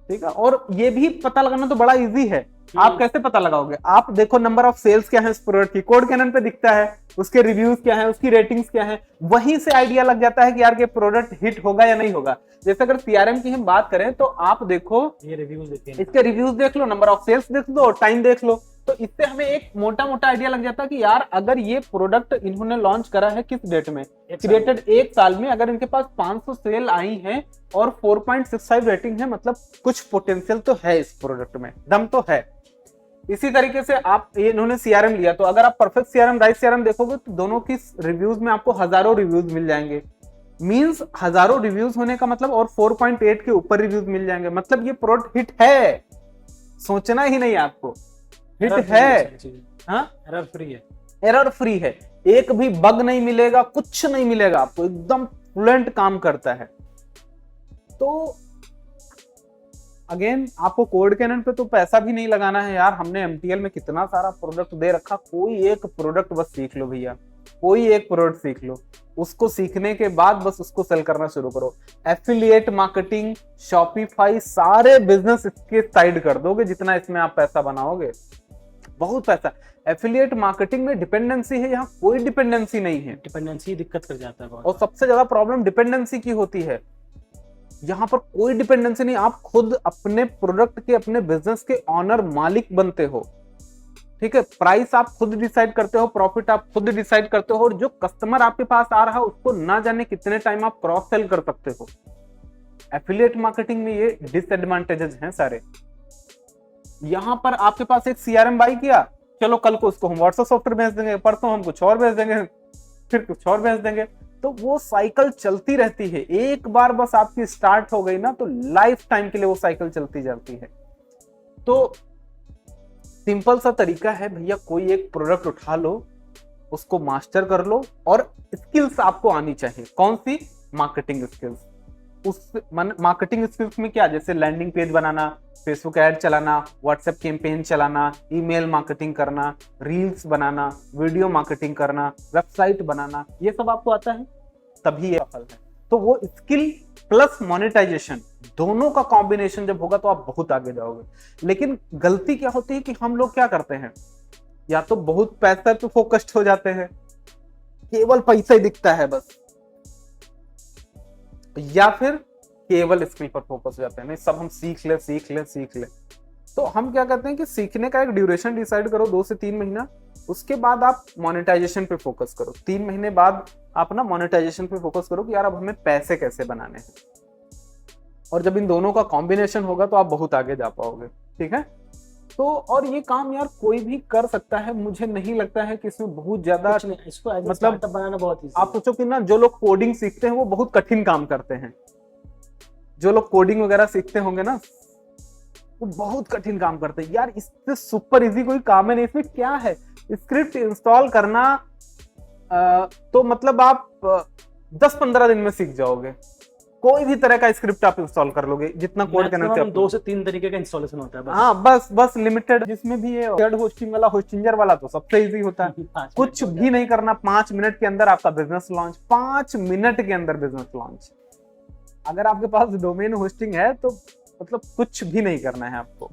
ठीक है। और ये भी पता लगाना तो बड़ा इजी है। आप कैसे पता लगाओगे? आप देखो नंबर ऑफ सेल्स क्या है इस प्रोडक्ट की, कोड कैनन पे दिखता है, उसके रिव्यूज क्या है, उसकी रेटिंग्स क्या है, वहीं से आइडिया लग जाता है कि यार ये प्रोडक्ट हिट होगा या नहीं होगा। जैसे अगर CRM की हम बात करें तो आप देखो,
ये रिव्यूज देखते हैं,
इसके रिव्यूज देख लो, नंबर ऑफ सेल्स देख लो, टाइम देख लो, तो इससे हमें एक मोटा मोटा आइडिया लग जाता है कि यार अगर ये प्रोडक्ट इन्होंने लॉन्च करा है किस डेट में, क्रिएटेड 1 साल में, अगर इनके पास 500 सेल आई हैं और 4.65 रेटिंग है, मतलब कुछ पोटेंशियल तो है इस प्रोडक्ट में, दम तो है। इसी तरीके से आप ये इन्होंने सीआरएम लिया, तो अगर आप परफेक्ट सीआरएम, राइट सीआरएम देखोगे तो दोनों की रिव्यूज में आपको हजारों रिव्यूज मिल जाएंगे। मींस हजारों रिव्यूज होने का मतलब, और 4.8 के ऊपर रिव्यूज मिल जाएंगे, मतलब ये प्रोडक्ट हिट है, सोचना ही नहीं आपको, हिट है। हाँ,
एरर फ्री है,
एरर फ्री है, एक भी बग नहीं मिलेगा, कुछ नहीं मिलेगा आपको, एकदम फ्लुएंट काम करता है। तो अगेन आपको कोड कैनन पे तो पैसा भी नहीं लगाना है यार, हमने एमटीएल में कितना सारा प्रोडक्ट दे रखा, कोई एक प्रोडक्ट बस सीख लो भैया, कोई एक प्रोडक्ट सीख लो, उसको सीखने के बाद बस उसको सेल करना शुरू करो। एफिलिएट मार्केटिंग, शॉपिफाई, सारे बिजनेस इसके साइड कर दोगे, जितना इसमें आप पैसा बनाओगे, बहुत पैसा। एफिलिएट मार्केटिंग में डिपेंडेंसी है, यहाँ कोई डिपेंडेंसी नहीं है,
डिपेंडेंसी दिक्कत कर जाता है बहुत।
और सबसे ज्यादा प्रॉब्लम डिपेंडेंसी की होती है, यहाँ पर कोई डिपेंडेंसी नहीं, आप खुद अपने प्रोडक्ट के, अपने बिजनेस के ऑनर, मालिक बनते हो, ठीक है। प्राइस आप खुद डिसाइड करते हो, प्रॉफिट आप खुद डिसाइड करते हो, और जो कस्टमर आपके पास आ रहा है उसको ना जाने कितने टाइम आप क्रॉस सेल कर सकते हो। एफिलिएट मार्केटिंग में ये डिसएडवांटेजेस हैं सारे। यहां पर आपके पास एक सीआरएम बाई किया, चलो कल को उसको हम व्हाट्सएप सॉफ्टवेयर भेज देंगे, परसों हम कुछ और भेज देंगे, फिर कुछ और भेज देंगे, तो वो साइकिल चलती रहती है। एक बार बस आपकी स्टार्ट हो गई ना, तो लाइफ टाइम के लिए वो साइकिल चलती जाती है। तो सिंपल सा तरीका है भैया, कोई एक प्रोडक्ट उठा लो, उसको मास्टर कर लो, और स्किल्स आपको आनी चाहिए। कौन सी? Marketing skills. उस मार्केटिंग स्किल्स में क्या, जैसे लैंडिंग पेज बनाना, फेसबुक ऐड चलाना, व्हाट्सएप कैंपेन चलाना, ईमेल मार्केटिंग करना, रील्स बनाना, वीडियो मार्केटिंग करना, वेबसाइट बनाना, ये सब आपको आता है, तभी ये सफल है। तो वो स्किल प्लस मोनेटाइजेशन, दोनों का कॉम्बिनेशन जब होगा तो आप बहुत आगे जाओगे। लेकिन गलती क्या होती है कि हम लोग क्या करते हैं, या तो बहुत पैसा पे फोकस्ड हो जाते हैं, केवल पैसा ही दिखता है बस, या फिर केवल स्किल पर फोकस हो जाते हैं, नहीं सब हम सीख ले। तो हम क्या करते हैं कि सीखने का एक ड्यूरेशन डिसाइड करो, 2 से 3 महीना, उसके बाद आप मोनेटाइजेशन पे फोकस करो। 3 महीने बाद आप ना मोनेटाइजेशन पे फोकस करो कि यार अब हमें पैसे कैसे बनाने हैं, और जब इन दोनों का कॉम्बिनेशन होगा तो आप बहुत आगे जा पाओगे, ठीक है। तो और ये काम यार कोई भी कर सकता है, मुझे नहीं लगता है कि इसमें बहुत ज्यादा,
इसको
मतलब
स्टार्टअप बनाना बहुत इजी
आप सोचो कि ना जो लोग कोडिंग सीखते हैं वो बहुत कठिन काम करते हैं, जो लोग कोडिंग वगैरह सीखते होंगे ना वो बहुत कठिन काम करते हैं यार, इससे सुपर इजी कोई काम है नहीं। इसमें क्या है, स्क्रिप्ट इंस्टॉल करना तो मतलब आप 10-15 दिन में सीख जाओगे, कोई भी तरह का स्क्रिप्ट आप इंस्टॉल कर लोगे, जितना कोड करना चाहिए।
2 से 3 तरीके का इंस्टॉलेशन होता है बस।
हाँ बस लिमिटेड, जिसमें भी ये थर्ड होस्टिंग वाला, होस्टिंजर वाला तो सबसे इजी होता है, कुछ भी नहीं करना, 5 मिनट के अंदर आपका बिजनेस लॉन्च, 5 मिनट के अंदर बिजनेस लॉन्च। अगर आपके पास डोमेन होस्टिंग है तो मतलब कुछ भी नहीं करना है आपको।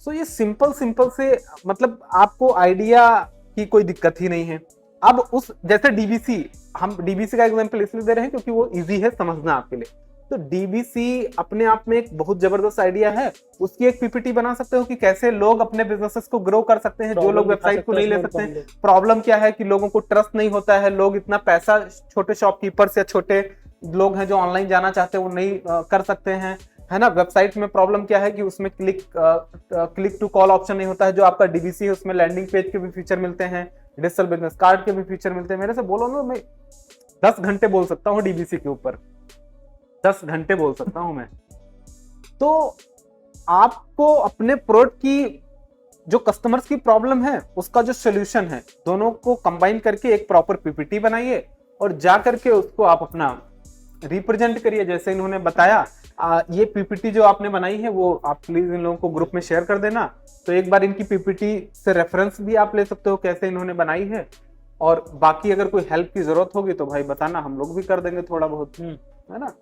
सो ये सिंपल से, मतलब आपको आइडिया की कोई दिक्कत ही नहीं है। अब उस जैसे डीबीसी, हम डीबीसी का एग्जांपल इसलिए दे रहे हैं क्योंकि वो इजी है समझना आपके लिए। तो डीबीसी अपने आप में एक बहुत जबरदस्त आइडिया है, उसकी एक पीपीटी बना सकते हो कि कैसे लोग अपने बिजनेसेस को ग्रो कर सकते हैं, जो लोग वेबसाइट को नहीं ले सकते हैं। प्रॉब्लम क्या है कि लोगों को ट्रस्ट नहीं होता है, लोग इतना पैसा, छोटे शॉपकीपर्स या छोटे लोग हैं जो ऑनलाइन जाना चाहते हैं वो नहीं कर सकते हैं, है ना। वेबसाइट में प्रॉब्लम क्या है कि उसमें क्लिक टू कॉल ऑप्शन नहीं होता है, जो आपका डीबीसी है उसमें लैंडिंग पेज के भी फीचर मिलते हैं, डिजिटल बिजनेस कार्ड के भी फीचर मिलते हैं। मेरे से बोलो ना, मैं 10 घंटे बोल सकता हूँ डीबीसी के ऊपर, 10 घंटे बोल सकता हूं मैं। तो आपको अपने प्रोडक्ट की जो कस्टमर्स की प्रॉब्लम है उसका जो सोल्यूशन है, दोनों को कंबाइन करके एक प्रॉपर पीपीटी बनाइए और जा करके उसको आप अपना रिप्रेजेंट करिए जैसे इन्होंने बताया। ये पीपीटी जो आपने बनाई है वो आप प्लीज इन लोगों को ग्रुप में शेयर कर देना, तो एक बार इनकी पीपीटी से रेफरेंस भी आप ले सकते हो कैसे इन्होंने बनाई है। और बाकी अगर कोई हेल्प की जरूरत होगी तो भाई बताना, हम लोग भी कर देंगे थोड़ा बहुत, है ना।